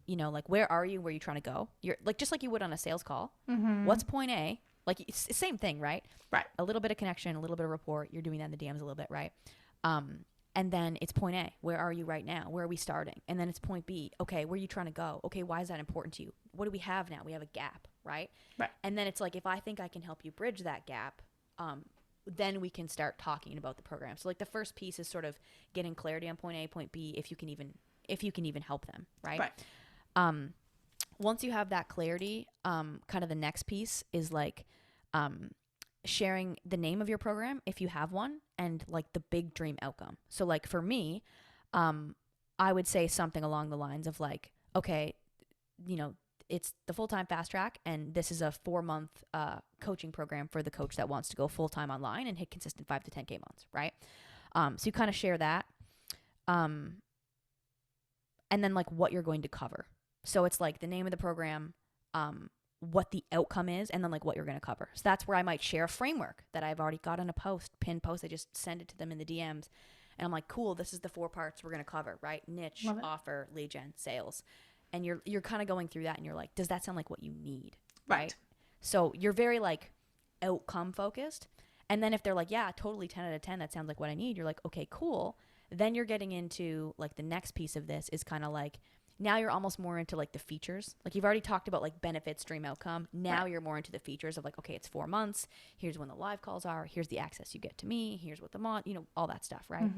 you know, like, where are you? Where are you trying to go? You're like, just like you would on a sales call. What's point A? Like, it's the same thing, right? Right. A little bit of connection, a little bit of rapport. You're doing that in the DMs a little bit, right? And then it's point A. Where are you right now? Where are we starting? And then it's point B. Okay, where are you trying to go? Okay, why is that important to you? What do we have now? We have a gap, right? Right. And then it's like, if I think I can help you bridge that gap, then we can start talking about the program. So like the first piece is sort of getting clarity on point A, point B, if you can even help them, right? Right. Once you have that clarity, kind of the next piece is like sharing the name of your program if you have one, and like the big dream outcome. So like for me, I would say something along the lines of like, okay, you know, it's the full-time fast track, and this is a 4-month coaching program for the coach that wants to go full-time online and hit consistent 5 to 10K months, right? So you kind of share that. And then like what you're going to cover. So it's like the name of the program, what the outcome is, and then like what you're going to cover. So that's where I might share a framework that I've already got on a pinned post. I just send it to them in the DMs. And I'm like, cool, this is the 4 parts we're going to cover, right? Niche, offer, lead gen, sales. And you're kind of going through that, and you're like, does that sound like what you need? Right. So you're very like outcome focused. And then if they're like, yeah, totally 10 out of 10, that sounds like what I need. You're like, okay, cool. Then you're getting into like the next piece of this is kind of like, now you're almost more into like the features. Like you've already talked about like benefits, dream outcome. Now you're more into the features of like, okay, it's 4 months. Here's when the live calls are. Here's the access you get to me. Here's what the all that stuff, right?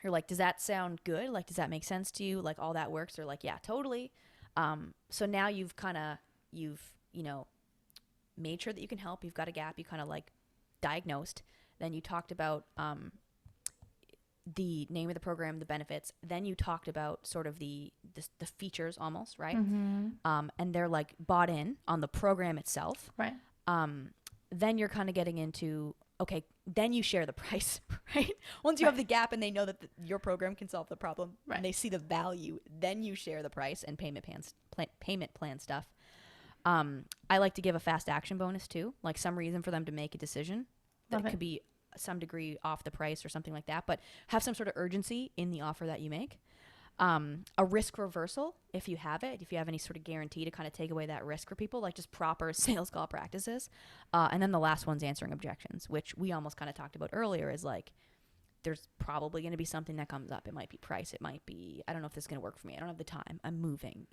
You're like, does that sound good? Like, does that make sense to you? Like all that works? They're like, yeah, totally. So now you've made sure that you can help. You've got a gap. You kind of like diagnosed. Then you talked about the name of the program, the benefits. Then you talked about sort of the features almost, right? And they're like bought in on the program itself. Right. Then you're kind of getting into, okay, then you share the price, right? Once you have the gap and they know that your program can solve the problem and they see the value, then you share the price and payment plan stuff. I like to give a fast action bonus too, like some reason for them to make a decision that could be some degree off the price or something like that, but have some sort of urgency in the offer that you make. A risk reversal, if you have any sort of guarantee to kind of take away that risk for people, like just proper sales call practices. And then the last one's answering objections, which we almost kind of talked about earlier, is like, there's probably going to be something that comes up. It might be price. It might be, I don't know if this is going to work for me. I don't have the time. I'm moving.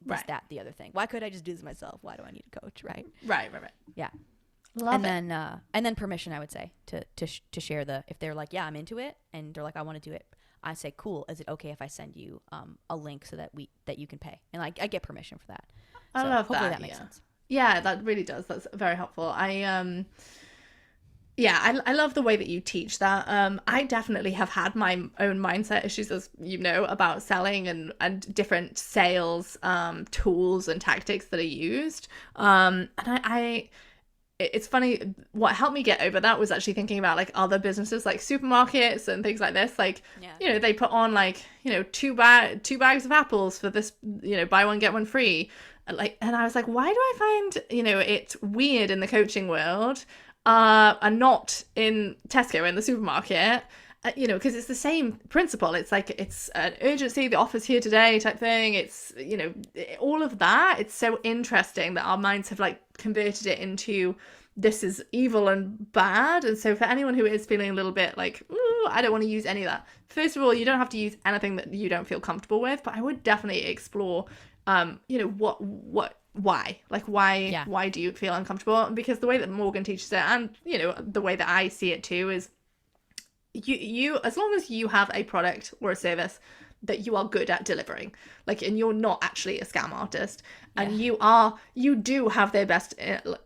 This, that, the other thing. Why could I just do this myself? Why do I need a coach? Right. Right. Yeah. Love it. And then permission, I would say, to share if they're like, yeah, I'm into it, and they're like, I want to do it. I say, cool. Is it okay if I send you a link so that you can pay? And I get permission for that. I love hopefully that. That makes sense. Yeah, that really does. That's very helpful. I love the way that you teach that. I definitely have had my own mindset issues, as you know, about selling and different sales tools and tactics that are used. And it's funny, what helped me get over that was actually thinking about like other businesses like supermarkets and things like this. Like, they put on like, two bags of apples for this, buy one, get one free. And I was like, why do I find, it weird in the coaching world and not in Tesco in the supermarket? Because it's the same principle. It's like, it's an urgency, the offer's here today type thing. It's, all of that. It's so interesting that our minds have like converted it into, this is evil and bad. And so for anyone who is feeling a little bit like, ooh, I don't want to use any of that. First of all, you don't have to use anything that you don't feel comfortable with, but I would definitely explore, why? Like, why do you feel uncomfortable? Because the way that Morgan teaches it, and, the way that I see it too, is you as long as you have a product or a service that you are good at delivering, like, and you're not actually a scam artist, and you do have their best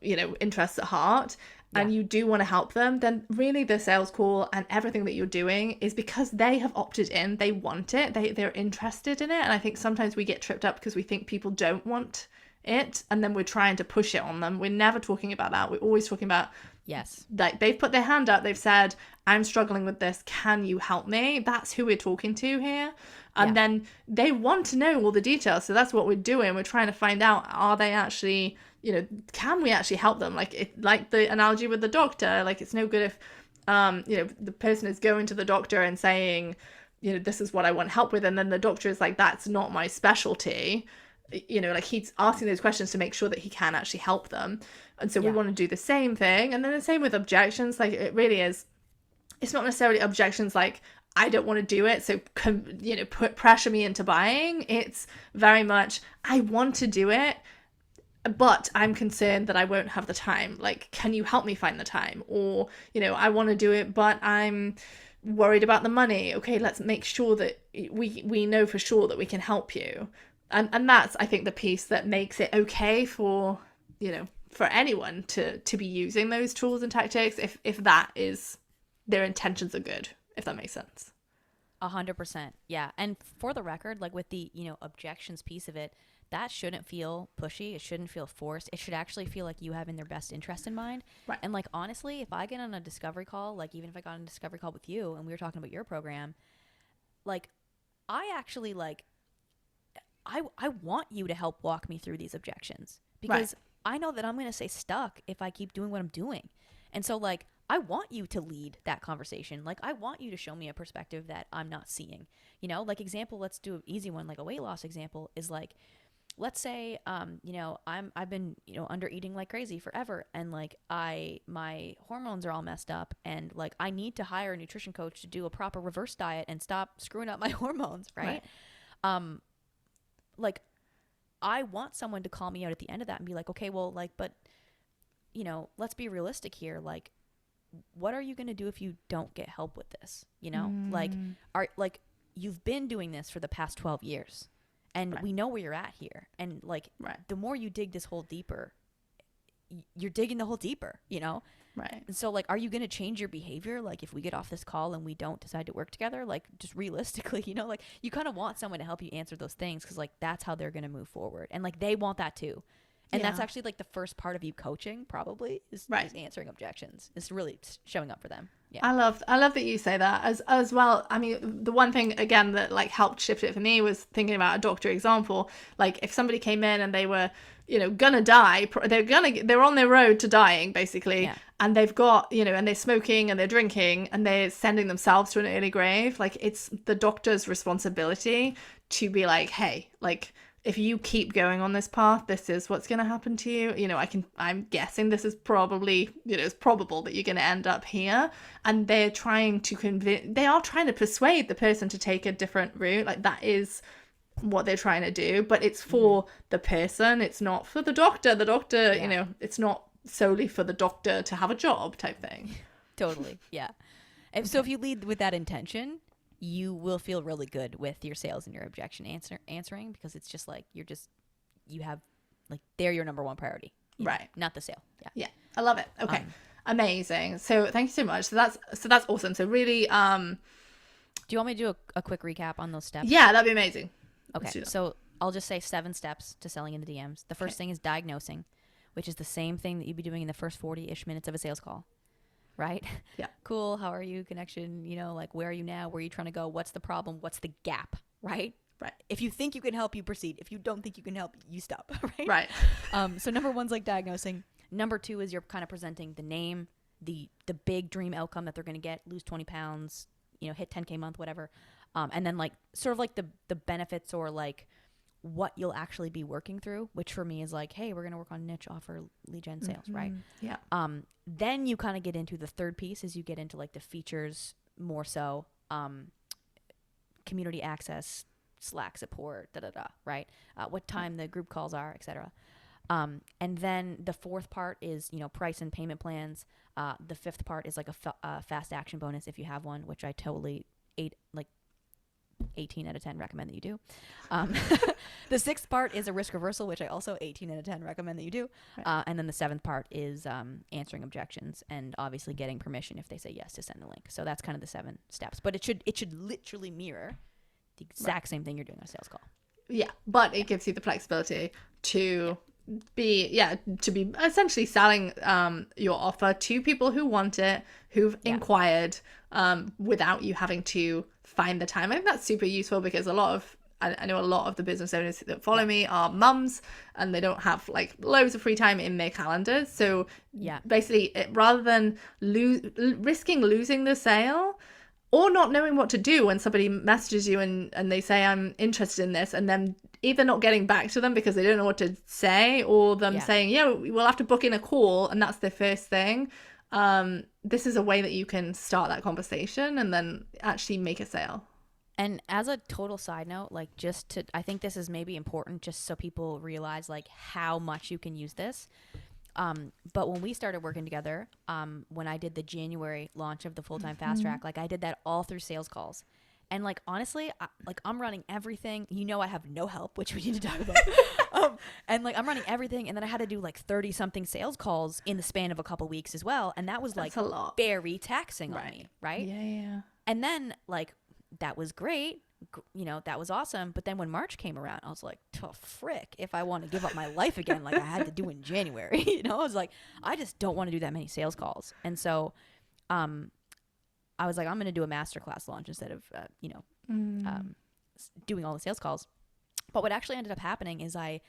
interests at heart, and you do want to help them, then really the sales call and everything that you're doing is because they have opted in, they want it, they're interested in it. And I think sometimes we get tripped up because we think people don't want it, and then we're trying to push it on them. We're never talking about that. We're always talking about, like, they've put their hand up, they've said, I'm struggling with this, can you help me? That's who we're talking to here. And then they want to know all the details, so that's what we're doing. We're trying to find out, are they actually, can we actually help them? Like the analogy with the doctor, like, it's no good if the person is going to the doctor and saying, this is what I want help with, and then the doctor is like, that's not my specialty. Like, he's asking those questions to make sure that he can actually help them. And so we want to do the same thing. And then the same with objections. Like, it really is, it's not necessarily objections like, I don't want to do it, so put pressure me into buying. It's very much, I want to do it, but I'm concerned that I won't have the time. Like, can you help me find the time? Or, I want to do it, but I'm worried about the money. Okay, let's make sure that we know for sure that we can help you. And that's, I think, the piece that makes it okay for, for anyone to be using those tools and tactics if that is, their intentions are good, if that makes sense. 100%. Yeah. And for the record, like with the, objections piece of it, that shouldn't feel pushy. It shouldn't feel forced. It should actually feel like you having their best interest in mind. Right. And like, honestly, if I get on a discovery call, like even if I got on a discovery call with you and we were talking about your program, like, I actually like, I want you to help walk me through these objections, because I know that I'm going to stay stuck if I keep doing what I'm doing. And so, like, I want you to lead that conversation. Like, I want you to show me a perspective that I'm not seeing. Like, example, let's do an easy one, like a weight loss example, is like, let's say, I've been, under eating like crazy forever. And like, my hormones are all messed up, and like, I need to hire a nutrition coach to do a proper reverse diet and stop screwing up my hormones. Right. Like, I want someone to call me out at the end of that and be like, okay, well, like, but let's be realistic here. Like, what are you going to do if you don't get help with this? Like, you've been doing this for the past 12 years. And we know where you're at here. And like, the more you dig this hole deeper, you're digging the hole deeper, Right. And so like, are you going to change your behavior? Like, if we get off this call and we don't decide to work together, like, just realistically, like, you kind of want someone to help you answer those things. Cause like, that's how they're going to move forward. And like, they want that too. And that's actually like the first part of you coaching, probably, is answering objections. It's really showing up for them. Yeah. I love that you say that as well. I mean, the one thing again that like helped shift it for me was thinking about a doctor example. Like, if somebody came in and they were, gonna die, they're on their road to dying basically, and they've got, and they're smoking and they're drinking and they're sending themselves to an early grave. Like, it's the doctor's responsibility to be like, hey, like, if you keep going on this path, this is what's going to happen to you. I'm guessing this is probably, it's probable that you're going to end up here. And they are trying to persuade the person to take a different route. Like, that is what they're trying to do, but it's for the person. It's not for the doctor. The doctor, it's not solely for the doctor to have a job type thing. Totally. Yeah. And so if you lead with that intention, you will feel really good with your sales and your objection answering, because it's just like, you have like, they're your number one priority, right? Not the sale. Yeah. I love it. Okay. Amazing. So thank you so much. So that's awesome. So really, do you want me to do a quick recap on those steps? Yeah, that'd be amazing. Okay. So I'll just say 7 steps to selling in the DMs. The first thing is diagnosing, which is the same thing that you'd be doing in the first 40-ish minutes of a sales call. Right? Yeah. Cool. How are you? Connection, like, where are you now? Where are you trying to go? What's the problem? What's the gap? Right? Right. If you think you can help, you proceed. If you don't think you can help, you stop. Right? Right. So number 1's like diagnosing. Number 2 is you're kind of presenting the name, the big dream outcome that they're going to get, lose 20 pounds, hit 10K a month, whatever. And then like, sort of like the benefits, or like what you'll actually be working through, which for me is like, hey, we're going to work on niche offer lead gen sales. Right. Yeah. Then you kind of get into the third piece, is you get into like the features more so, community access, Slack support, right? What time the group calls are, etc. And then the fourth part is, price and payment plans. The fifth part is like a fast action bonus if you have one, which I totally 18 out of 10 recommend that you do. The sixth part is a risk reversal, which I also 18 out of 10 recommend that you do. Right. And then the seventh part is answering objections, and obviously getting permission if they say yes to send the link. So that's kind of the 7 steps, but it should literally mirror the exact same thing you're doing on a sales call. Yeah, but it gives you the flexibility to be essentially selling your offer to people who want it, who've inquired, without you having to find the time. I think that's super useful, because I know a lot of the business owners that follow me are mums, and they don't have like loads of free time in their calendars. So basically, rather than risking losing the sale, or not knowing what to do when somebody messages you and they say, I'm interested in this, and then either not getting back to them because they don't know what to say, or them saying, we'll have to book in a call, and that's their first thing. This is a way that you can start that conversation and then actually make a sale. And as a total side note, like, I think this is maybe important just so people realize like how much you can use this. But when we started working together, when I did the January launch of the full-time fast track, like I did that all through sales calls. And like, honestly, I'm running everything, I have no help, which we need to talk about. And like, I'm running everything. And then I had to do like 30 something sales calls in the span of a couple weeks as well. And that was like a lot. Very taxing on me. Right. Yeah. And then like, that was great. That was awesome. But then when March came around, I was like, oh, frick, if I want to give up my life again, like I had to do in January, I was like, I just don't want to do that many sales calls. And so, I was like, I'm going to do a masterclass launch instead of, doing all the sales calls. But what actually ended up happening is I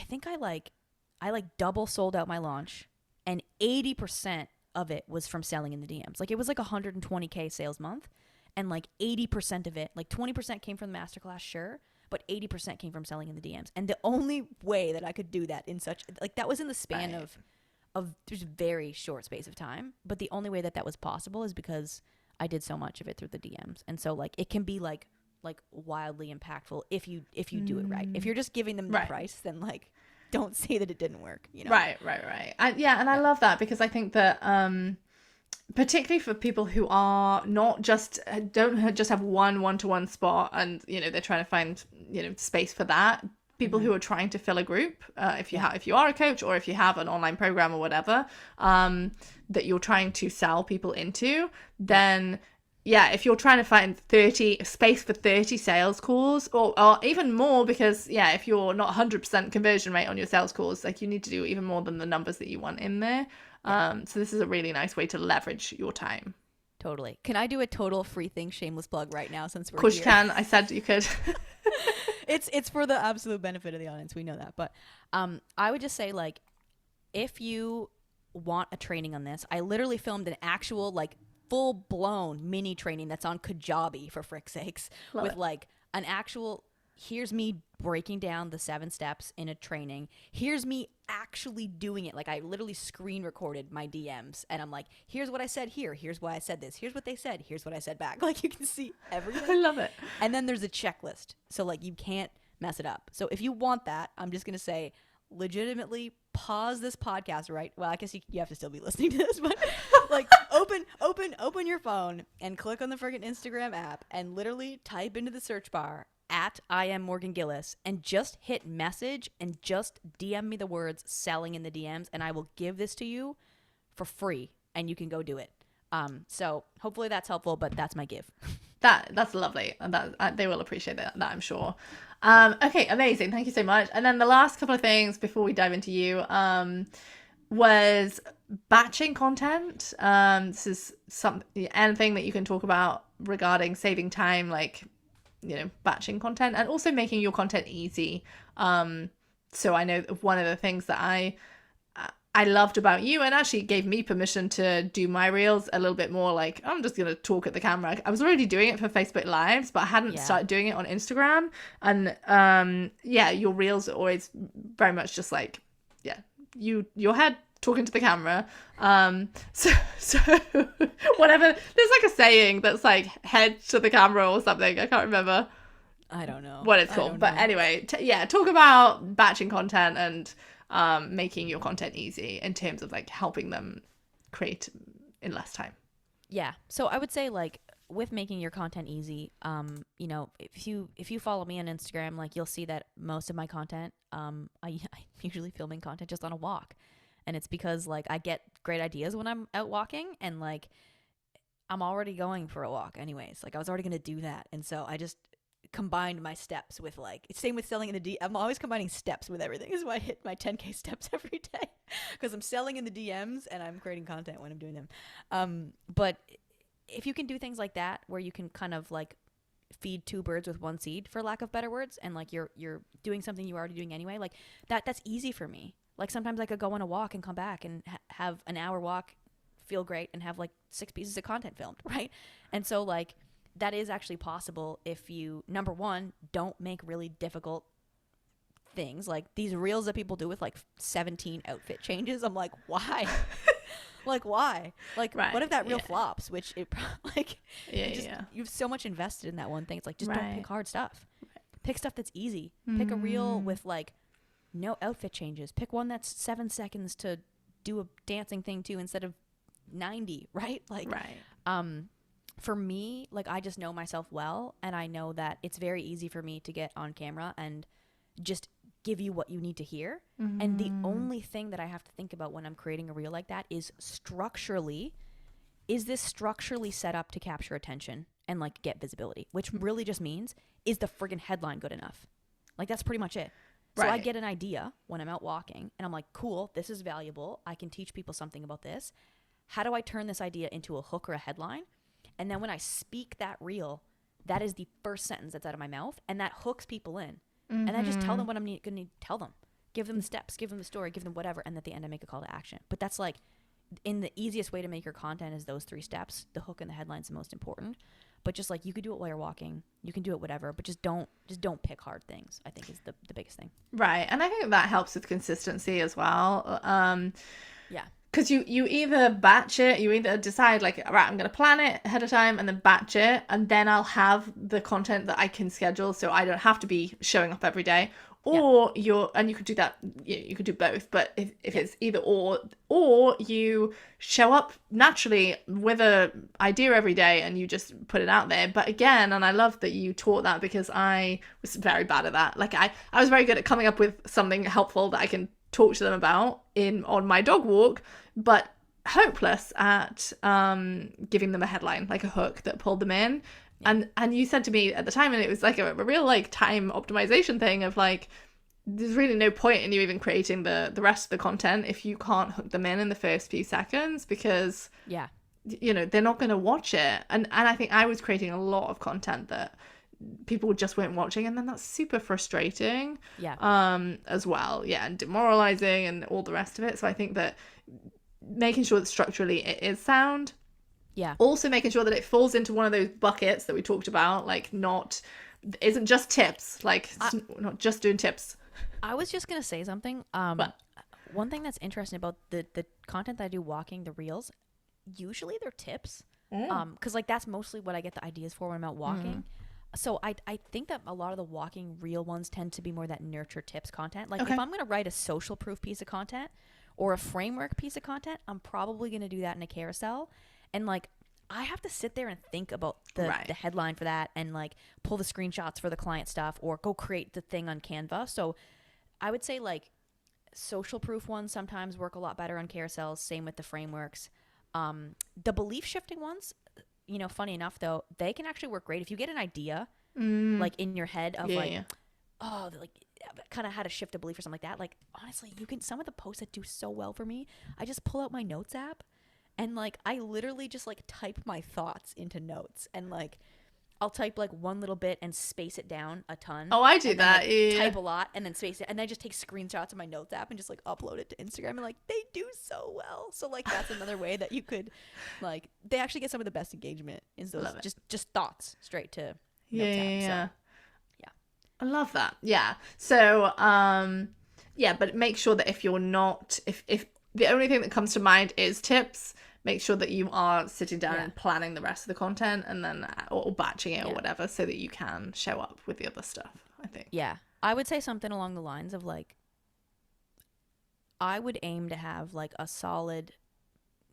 think I double sold out my launch, and 80% of it was from selling in the DMs. Like, it was like 120K sales month. And like 80% of it, like 20% came from the masterclass, sure. but 80% came from selling in the DMs. And the only way that I could do that in such, like, that was in the span of just very short space of time. But the only way that that was possible is because I did so much of it through the DMs. And so, like, it can be like wildly impactful if you do it right. If you're just giving them the price, then, like, don't say that it didn't work, you know? Right. And I love that, because I think that particularly for people who are not just don't just have one-to-one spot, and they're trying to find space for that. People who are trying to fill a group, if you are a coach, or if you have an online program or whatever, that you're trying to sell people into, then if you're trying to find space for 30 sales calls, or even more, because if you're not 100% conversion rate on your sales calls, like, you need to do even more than the numbers that you want in there. So this is a really nice way to leverage your time. Totally. Can I do a total free thing, shameless plug right now, since we're Of course here? you can. I said you could. It's for the absolute benefit of the audience. We know that. But I would just say, like, if you want a training on this, I literally filmed an actual, like, full-blown mini training that's on Kajabi, for frick's sakes. Love with it. Like, an actual, here's me breaking down the 7 steps in a training. Here's me actually doing it. Like, I literally screen recorded my DMs, and I'm like, here's what I said here. Here's why I said this. Here's what they said. Here's what I said back. Like, you can see everything. I love it. And then there's a checklist. So, like, you can't mess it up. So if you want that, I'm just going to say, legitimately pause this podcast, right? Well, I guess you have to still be listening to this, but like, open your phone and click on the friggin' Instagram app and literally type into the search bar @I am Morgan Gillis and just hit message and just DM me the words selling in the DMs, and I will give this to you for free, and you can go do it. So hopefully that's helpful, but that's my give. That's lovely, and that they will appreciate that I'm sure. Okay, amazing. Thank you so much. And then the last couple of things before we dive into you was batching content. This is anything that you can talk about regarding saving time, like, batching content, and also making your content easy. So I know one of the things that I loved about you, and actually gave me permission to do my reels a little bit more, like, I'm just gonna talk at the camera. I was already doing it for Facebook Lives, but I hadn't started doing it on Instagram. And your reels are always very much just like, your head talking to the camera. So whatever, there's like a saying that's like head to the camera or something. I can't remember. I don't know what it's called, but anyway, talk about batching content and making your content easy in terms of, like, helping them create in less time. Yeah. So I would say, like, with making your content easy, if you follow me on Instagram, like, you'll see that most of my content, I'm usually filming content just on a walk. And it's because, like, I get great ideas when I'm out walking, and, like, I'm already going for a walk anyways. Like, I was already going to do that. And so I just combined my steps with, like, same with selling in the I'm always combining steps with everything. This is why I hit my 10K steps every day, because I'm selling in the DMs and I'm creating content when I'm doing them. But if you can do things like that, where you can kind of, like, feed 2 birds with 1 seed, for lack of better words, and, like, you're doing something you're already doing anyway, like, that's easy for me. Like, sometimes I could go on a walk and come back and have an hour walk, feel great, and have, like, 6 pieces of content filmed, right? And so, like, that is actually possible if you, number one, don't make really difficult things. Like, these reels that people do with, like, 17 outfit changes. I'm like, why? Like, why? Like, what if that reel flops? Which it like, you've so much invested in that one thing. It's like, just don't pick hard stuff. Pick stuff that's easy. Pick a reel with, like, no outfit changes. Pick one that's 7 seconds to do a dancing thing to instead of 90, right? Like, for me, like, I just know myself well, and I know that it's very easy for me to get on camera and just give you what you need to hear. And the only thing that I have to think about when I'm creating a reel like that is is this structurally set up to capture attention and, like, get visibility? Which really just means, is the friggin' headline good enough? Like, that's pretty much it. So I get an idea when I'm out walking, and I'm like, cool, this is valuable. I can teach people something about this. How do I turn this idea into a hook or a headline? And then when I speak that reel, that is the first sentence that's out of my mouth, and that hooks people in. And I just tell them what I'm going to tell them. Give them the steps, give them the story, give them whatever, and at the end I make a call to action. But that's, like, in the easiest way to make your content is those 3 steps. The hook and the headline is the most important. but just like you could do it while you're walking, you can do it whatever, but just don't pick hard things, I think is the biggest thing. Right. And I think that helps with consistency as well. Yeah. Because you either batch it, you either decide like, right, I'm going to plan it ahead of time and then batch it, and then I'll have the content that I can schedule so I don't have to be showing up every day. Or and you could do that, you could do both, but if it's either or you show up naturally with a idea every day and you just put it out there. But again, and I love that you taught that, because I was very bad at that. Like I was very good at coming up with something helpful that I can talk to them about on my dog walk, but hopeless at giving them a headline, like a hook that pulled them in. And you said to me at the time, and it was like a real like time optimization thing of like, there's really no point in you even creating the rest of the content if you can't hook them in the first few seconds, because they're not going to watch it. And I think I was creating a lot of content that people just weren't watching, and then that's super frustrating as well, and demoralizing and all the rest of it. So I think that making sure that structurally it is sound, also making sure that it falls into one of those buckets that we talked about, like isn't just tips, like not just doing tips. I was just gonna say something. One thing that's interesting about the content that I do walking, the reels, usually they're tips, because like that's mostly what I get the ideas for when I'm out walking. So I think that a lot of the walking reel ones tend to be more that nurture tips content. Like if I'm going to write a social proof piece of content or a framework piece of content, I'm probably going to do that in a carousel. And like I have to sit there and think about the headline for that, and like pull the screenshots for the client stuff, or go create the thing on Canva. So I would say like social proof ones sometimes work a lot better on carousels. Same with the frameworks. The belief shifting ones, funny enough though, they can actually work great if you get an idea like in your head of kind of how to shift a belief or something like that. Like honestly, some of the posts that do so well for me, I just pull out my notes app and like I literally just like type my thoughts into notes, and like I'll type like one little bit and space it down a ton. Oh, I do that. Like, type a lot and then space it, and then I just take screenshots of my notes app and just like upload it to Instagram, and like they do so well. So like that's another way that you could like, they actually get some of the best engagement is those just thoughts straight to notes app. So, I love that. Yeah. So but make sure that if you're not, if the only thing that comes to mind is tips, make sure that you are sitting down and planning the rest of the content, and then or batching it or whatever, so that you can show up with the other stuff, I think. Yeah. I would say something along the lines of like, I would aim to have like a solid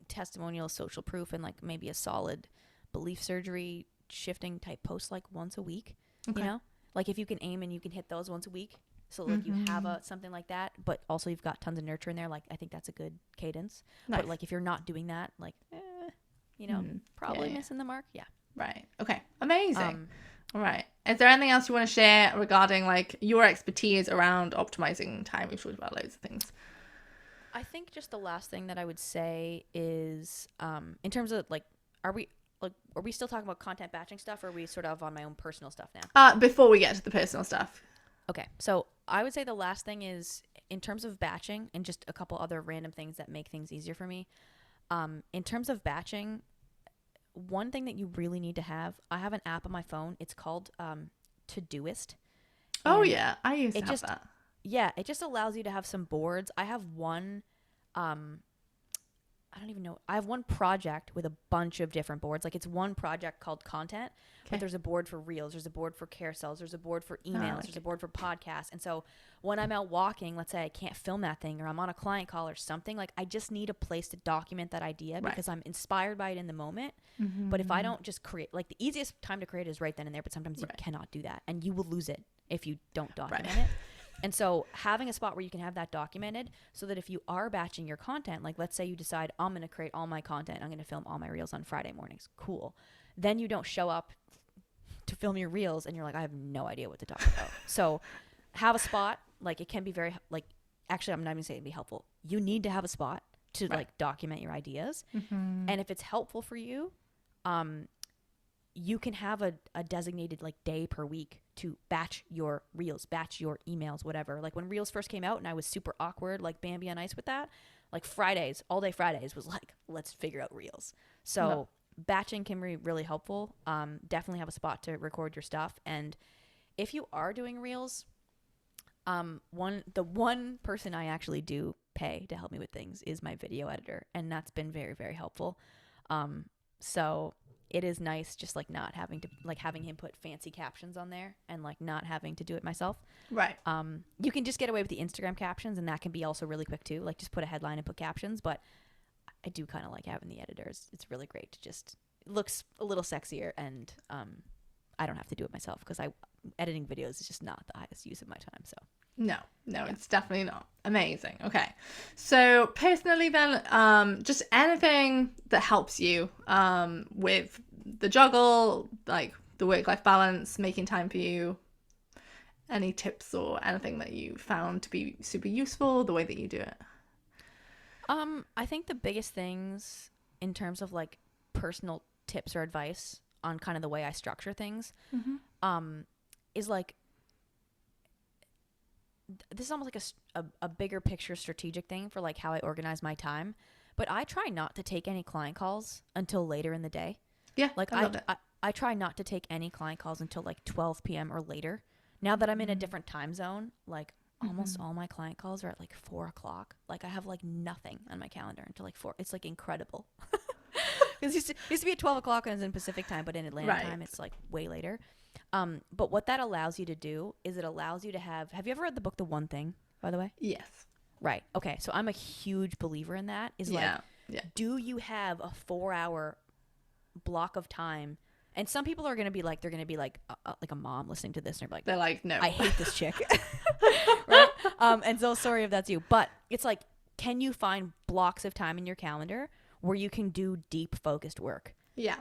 testimonial social proof and like maybe a solid belief surgery shifting type post like once a week, like if you can aim and you can hit those once a week. So like you have something like that, but also you've got tons of nurture in there. Like I think that's a good cadence. Nice. But like if you're not doing that, like, probably missing the mark. Yeah. Right. Okay. Amazing. All right. Is there anything else you want to share regarding like your expertise around optimizing time? We've talked about loads of things. I think just the last thing that I would say is, in terms of like, are we still talking about content batching stuff, or are we sort of on my own personal stuff now? Before we get to the personal stuff. Okay, so I would say the last thing is in terms of batching, and just a couple other random things that make things easier for me. In terms of batching, one thing that you really need to have, I have an app on my phone. It's called Todoist. Oh yeah, I used to have that. Yeah, it just allows you to have some boards. I have one, I don't even know. I have one project with a bunch of different boards. Like it's one project called content, but there's a board for reels, there's a board for carousels, there's a board for emails, there's a board for podcasts. And so when I'm out walking, let's say I can't film that thing, or I'm on a client call or something, like I just need a place to document that idea because I'm inspired by it in the moment. But if I don't just create, like the easiest time to create is right then and there, but sometimes you cannot do that, and you will lose it if you don't document it. And so having a spot where you can have that documented, so that if you are batching your content, like let's say you decide I'm going to create all my content, I'm going to film all my reels on Friday mornings. Cool. Then you don't show up to film your reels and you're like, I have no idea what to talk about. So have a spot. Like it can be very, like, actually I'm not even saying it'd be helpful. You need to have a spot to like document your ideas. And if it's helpful for you, you can have a designated like day per week to batch your reels, batch your emails, whatever. Like when reels first came out and I was super awkward, like Bambi on ice with that, like Fridays, all day Fridays was like, let's figure out reels. So Batching can be really helpful. Definitely have a spot to record your stuff. And if you are doing reels, the one person I actually do pay to help me with things is my video editor, and that's been very, very helpful. So it is nice just like not having to like having him put fancy captions on there and like not having to do it myself. Right. You can just get away with the Instagram captions, and that can be also really quick too. Like just put a headline and put captions, but I do kind of like having the editors. It's really great to just, it looks a little sexier, and I don't have to do it myself because editing videos is just not the highest use of my time. So no, it's definitely not. Amazing. Okay. So personally then, just anything that helps you with the juggle, like the work-life balance, making time for you, any tips or anything that you found to be super useful, the way that you do it? I think the biggest things in terms of like personal tips or advice on kind of the way I structure things, is like, this is almost like a bigger picture strategic thing for like how I organize my time, but I try not to take any client calls until later in the day. Yeah. Like I try not to take any client calls until like 12 p.m. or later. Now that I'm in a different time zone, like almost all my client calls are at like 4 o'clock. Like I have like nothing on my calendar until like 4. It's like incredible. Because it used to be at 12 o'clock and it's in Pacific time, but in Atlanta time, it's like way later. But what that allows you to do is it allows you to have you ever read the book The One Thing, by the way? Yes. Right. Okay. So I'm a huge believer in that. Do you have a 4-hour block of time? And some people are going to be like, they're going to be like a mom listening to this, and they're like, no, I hate this chick. Right. And so sorry if that's you, but it's like, can you find blocks of time in your calendar where you can do deep focused work? Yeah.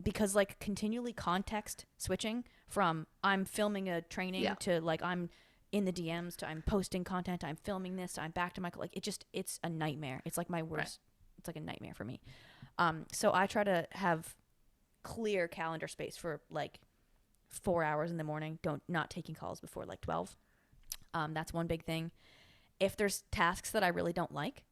Because like continually context switching from I'm filming a training to like I'm in the DMs to I'm posting content, I'm filming this, to I'm back to my, like it's a nightmare. It's like my worst. Right. It's like a nightmare for me. So I try to have clear calendar space for like 4 hours in the morning. Not taking calls before like 12. That's one big thing. If there's tasks that I really don't like,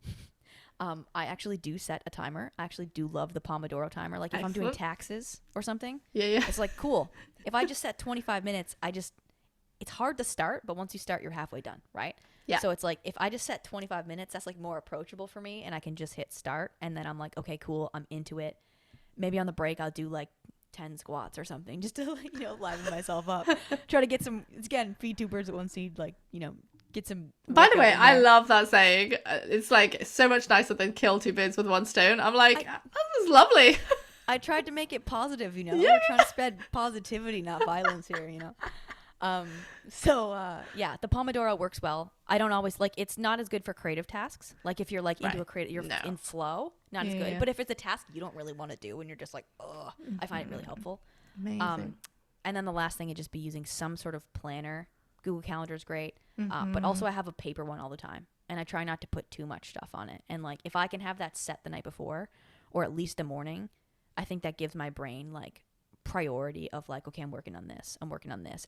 I actually do set a timer. I actually do love the Pomodoro timer. Like if I'm doing taxes or something, it's like cool. If I just set 25 minutes, it's hard to start, but once you start, you're halfway done, right? Yeah. So it's like if I just set 25 minutes, that's like more approachable for me, and I can just hit start, and then I'm like, okay, cool, I'm into it. Maybe on the break, I'll do like 10 squats or something just to like, liven myself up. Try to get some, again, feed two birds with one seed, like, get some. By the way, I love that saying. It's like so much nicer than kill two birds with one stone. I'm like, this is lovely. I tried to make it positive, We're trying to spread positivity, not violence here, the Pomodoro works well. I don't always like, it's not as good for creative tasks. Like if you're like into a creative, you're in flow, not as good. But if it's a task you don't really want to do and you're just like, oh, I find it really helpful. Amazing. And then the last thing would just be using some sort of planner. Google Calendar is great. But also I have a paper one all the time, and I try not to put too much stuff on it. And like, if I can have that set the night before, or at least the morning, I think that gives my brain like priority of like, okay, I'm working on this,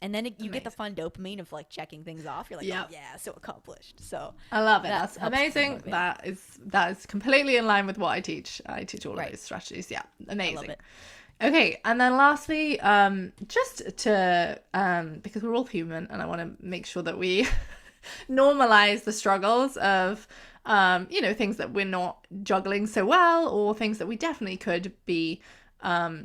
and then you get the fun dopamine of like checking things off. You're like, oh yeah, so accomplished. So I love it. That's amazing. That is completely in line with what I teach. I teach all of those strategies. Yeah, amazing. I love it. Okay, and then lastly, just to because we're all human, and I want to make sure that we normalize the struggles of things that we're not juggling so well, or things that we definitely could be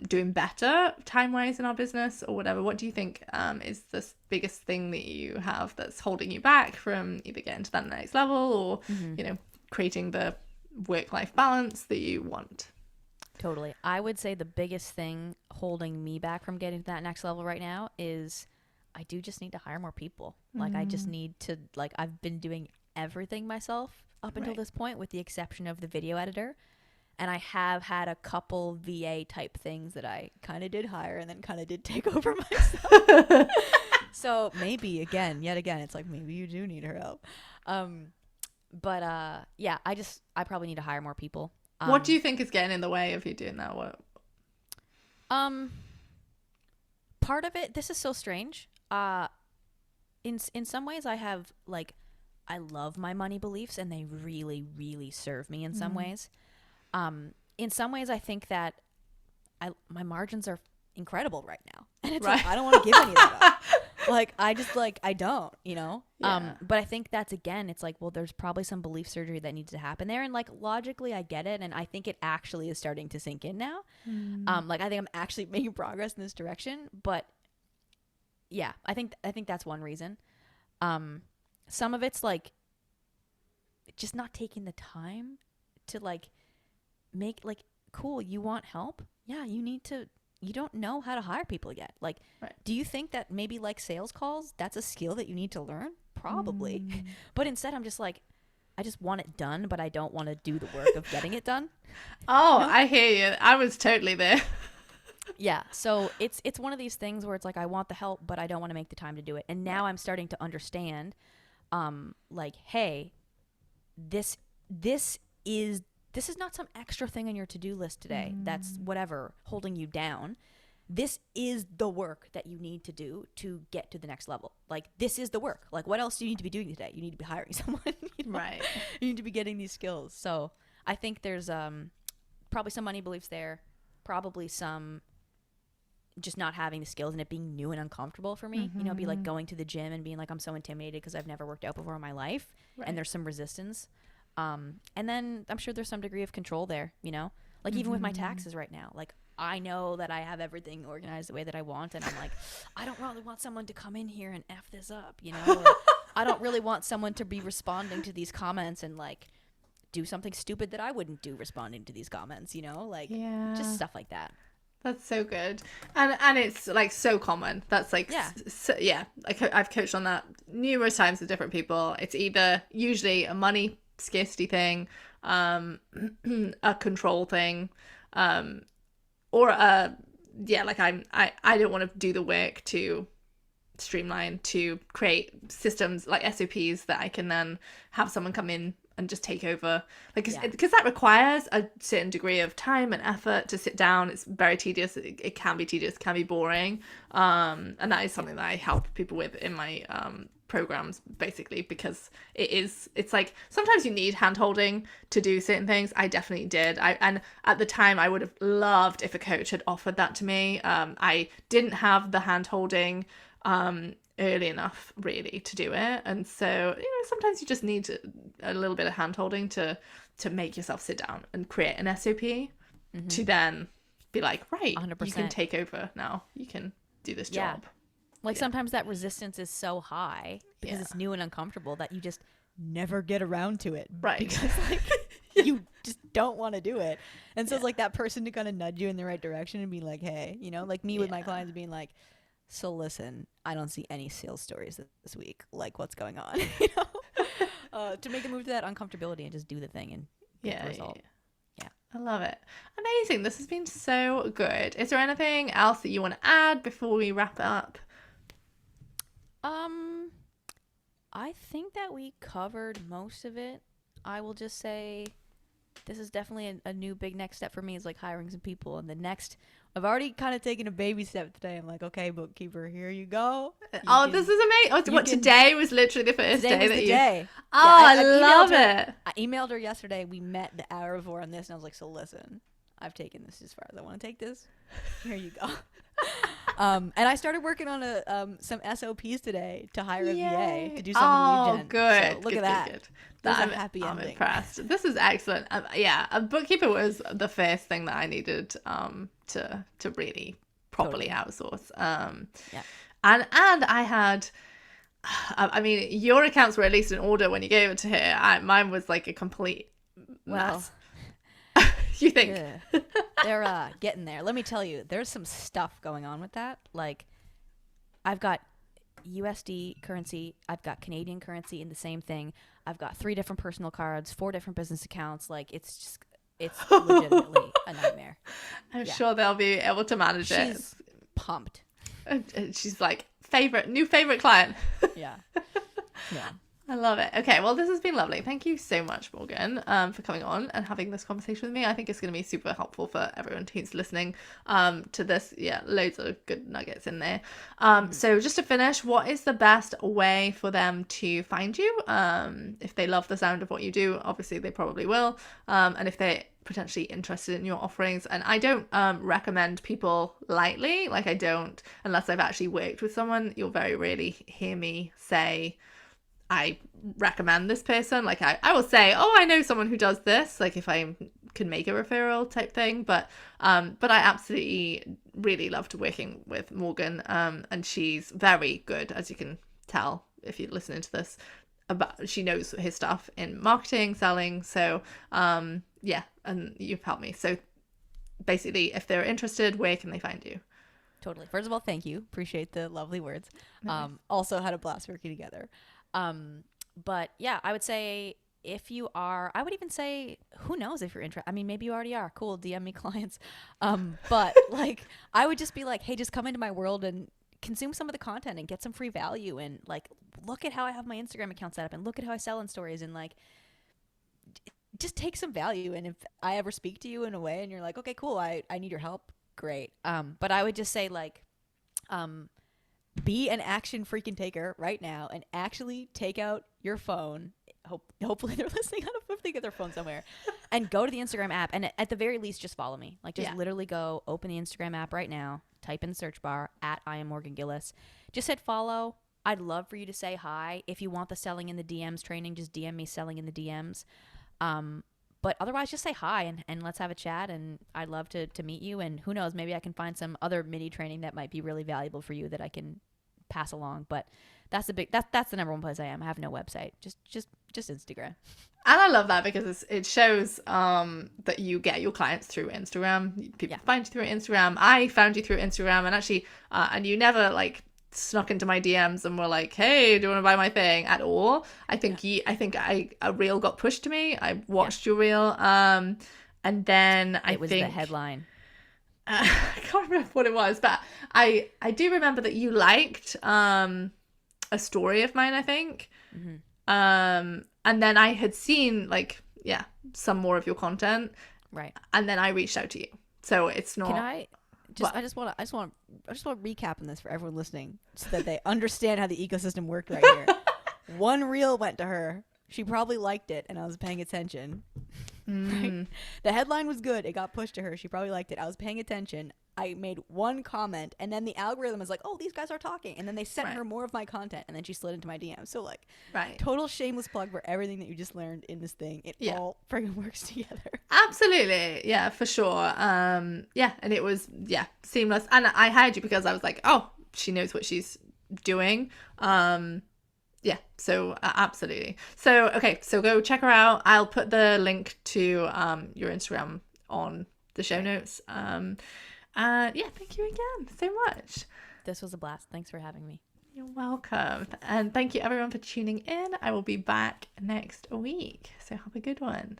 doing better time-wise in our business or whatever. What do you think is the biggest thing that you have that's holding you back from either getting to that next level or creating the work-life balance that you want? Totally. I would say the biggest thing holding me back from getting to that next level right now is I do just need to hire more people. Like I just need to, like, I've been doing everything myself up until this point with the exception of the video editor. And I have had a couple VA type things that I kind of did hire and then kind of did take over myself. So maybe yet again, it's like, maybe you do need her help. I probably need to hire more people. What do you think is getting in the way of you doing that? What? Part of it, this is so strange. In some ways I have like, I love my money beliefs and they really, really serve me in some ways. In some ways I think that my margins are incredible right now. And it's Right. like, I don't want to give any of that up. Like, I just like, I don't, you know? Yeah. But I think that's, again, it's like, well, there's probably some belief surgery that needs to happen there. And like, logically, I get it. And I think it actually is starting to sink in now. Like, I think I'm actually making progress in this direction. But yeah, I think that's one reason. Some of it's like just not taking the time to like make like, cool, you want help? Yeah, you don't know how to hire people yet. Like, Right. do you think that maybe like sales calls, that's a skill that you need to learn? Probably. But instead I'm just like, I just want it done, but I don't want to do the work of getting it done. Oh, I hear you. I was totally there. Yeah. So it's one of these things where it's like, I want the help, but I don't want to make the time to do it. And now I'm starting to understand, like, hey, this is not some extra thing on your to-do list today that's whatever holding you down. This is the work that you need to do to get to the next level. Like, this is the work. Like, what else do you need to be doing today? You need to be hiring someone. You know? Right. You need to be getting these skills. So I think there's probably some money beliefs there, probably some just not having the skills and it being new and uncomfortable for me. You know, be like going to the gym and being like, I'm so intimidated because I've never worked out before in my life. Right. And there's some resistance. And then I'm sure there's some degree of control there, you know, like even with my taxes right now, like I know that I have everything organized the way that I want. And I'm like, I don't really want someone to come in here and F this up, you know, or I don't really want someone to be responding to these comments and like do something stupid that I wouldn't do responding to these comments, you know, like just stuff like that. That's so good. And it's like so common. That's like, Yeah. Like I've coached on that numerous times with different people. It's either usually a money scarcity thing, a control thing, or like I don't want to do the work to streamline, to create systems like SOPs that I can then have someone come in and just take over, like, because that requires a certain degree of time and effort to sit down. It's very tedious. It can be tedious, can be boring, and that is something that I help people with in my programs, basically, because it's like sometimes you need hand holding to do certain things. I definitely did. And at the time I would have loved if a coach had offered that to me. I didn't have the hand holding early enough really to do it, and so, you know, sometimes you just need a little bit of hand holding to make yourself sit down and create an SOP to then be like, right, 100%. You can take over now, you can do this job. Like sometimes that resistance is so high because it's new and uncomfortable that you just never get around to it, right? Because like you just don't want to do it. And so it's like that person to kind of nudge you in the right direction and be like, hey, you know, like me with my clients being like, so listen, I don't see any sales stories this week. Like, what's going on? You know, to make a move to that uncomfortability and just do the thing and get the result. Yeah. I love it. Amazing. This has been so good. Is there anything else that you want to add before we wrap it up? I think that we covered most of it. I will just say this is definitely a new big next step for me, is like hiring some people. And the next, I've already kind of taken a baby step today. I'm like, okay, bookkeeper, here you go. This is amazing. Oh, today was literally the first day that you... Day. Oh, I love it. I emailed her yesterday. We met the hour before on this, and I was like, so listen, I've taken this as far as I want to take this. Here you go. And I started working on some SOPs today to hire a VA to do some lead gen. Good. So look at that. Good. I'm happy I'm ending. impressed. This is excellent. A bookkeeper was the first thing that I needed to really properly outsource. And I had, I mean, your accounts were at least in order when you gave it to her. Mine was like a complete mess. You think? Yeah. They're getting there. Let me tell you, there's some stuff going on with that. Like, I've got USD currency, I've got Canadian currency in the same thing. I've got 3 different personal cards, 4 different business accounts. Like, it's legitimately a nightmare. I'm sure they'll be able to manage it. She's pumped. She's like, new favorite client. Yeah. I love it. Okay, well, this has been lovely. Thank you so much, Morgan, for coming on and having this conversation with me. I think it's going to be super helpful for everyone who's listening to this. Yeah, loads of good nuggets in there. So just to finish, what is the best way for them to find you? If they love the sound of what you do, obviously they probably will. And if they're potentially interested in your offerings, and I don't recommend people lightly, like I don't, unless I've actually worked with someone, you'll very rarely hear me say, I recommend this person. Like I will say, oh, I know someone who does this, like if I can make a referral type thing. But I absolutely really loved working with Morgan. And she's very good, as you can tell if you're listening to this, about she knows his stuff in marketing, selling. So yeah, and you've helped me. So basically, if they're interested, where can they find you? Totally. First of all, thank you. Appreciate the lovely words. Nice. Also had a blast working together. But yeah, I would say if you are, I would even say, who knows if you're interested. I mean, maybe you already are. Cool. DM me clients. But like, I would just be like, hey, just come into my world and consume some of the content and get some free value. And like, look at how I have my Instagram account set up and look at how I sell in stories and like, just take some value. And if I ever speak to you in a way and you're like, okay, cool, I need your help. Great. But I would just say like, be an action freaking taker right now and actually take out your phone. Hopefully they're listening on a phone. They get their phone somewhere and go to the Instagram app. And at the very least, just follow me. Like just literally go open the Instagram app right now, type in the search bar at I am Morgan Gillis. Just hit follow. I'd love for you to say hi. If you want the selling in the DMs training, just DM me selling in the DMs. But otherwise, just say hi and let's have a chat. And I'd love to meet you. And who knows, maybe I can find some other mini training that might be really valuable for you that I can pass along. But that's the number one place I am. I have no website, just Instagram. And I love that because it shows that you get your clients through Instagram. People find you through Instagram. I found you through Instagram, and actually, and you never like snuck into my DMs and were like, "Hey, do you want to buy my thing?" at all. I think a reel got pushed to me. I watched your reel, and then it was the headline. I can't remember what it was, but I do remember that you liked a story of mine, I think. Mm-hmm. And then I had seen some more of your content, right? And then I reached out to you. So it's not. Can I just? I just want to recap on this for everyone listening, so that they understand how the ecosystem worked right here. One reel went to her. She probably liked it, and I was paying attention. Right? The headline was good. It got pushed to her. She probably liked it. I was paying attention. I made one comment, and then the algorithm was like, "Oh, these guys are talking," and then they sent her more of my content, and then she slid into my DM. So like, total shameless plug for everything that you just learned in this thing. It all friggin' works together. Absolutely, yeah, for sure. And it was seamless. And I hired you because I was like, oh, she knows what she's doing. So absolutely. So okay, so go check her out. I'll put the link to your Instagram on the show notes. Thank you again so much. This was a blast. Thanks for having me. You're welcome. And thank you everyone for tuning in. I will be back next week. So have a good one.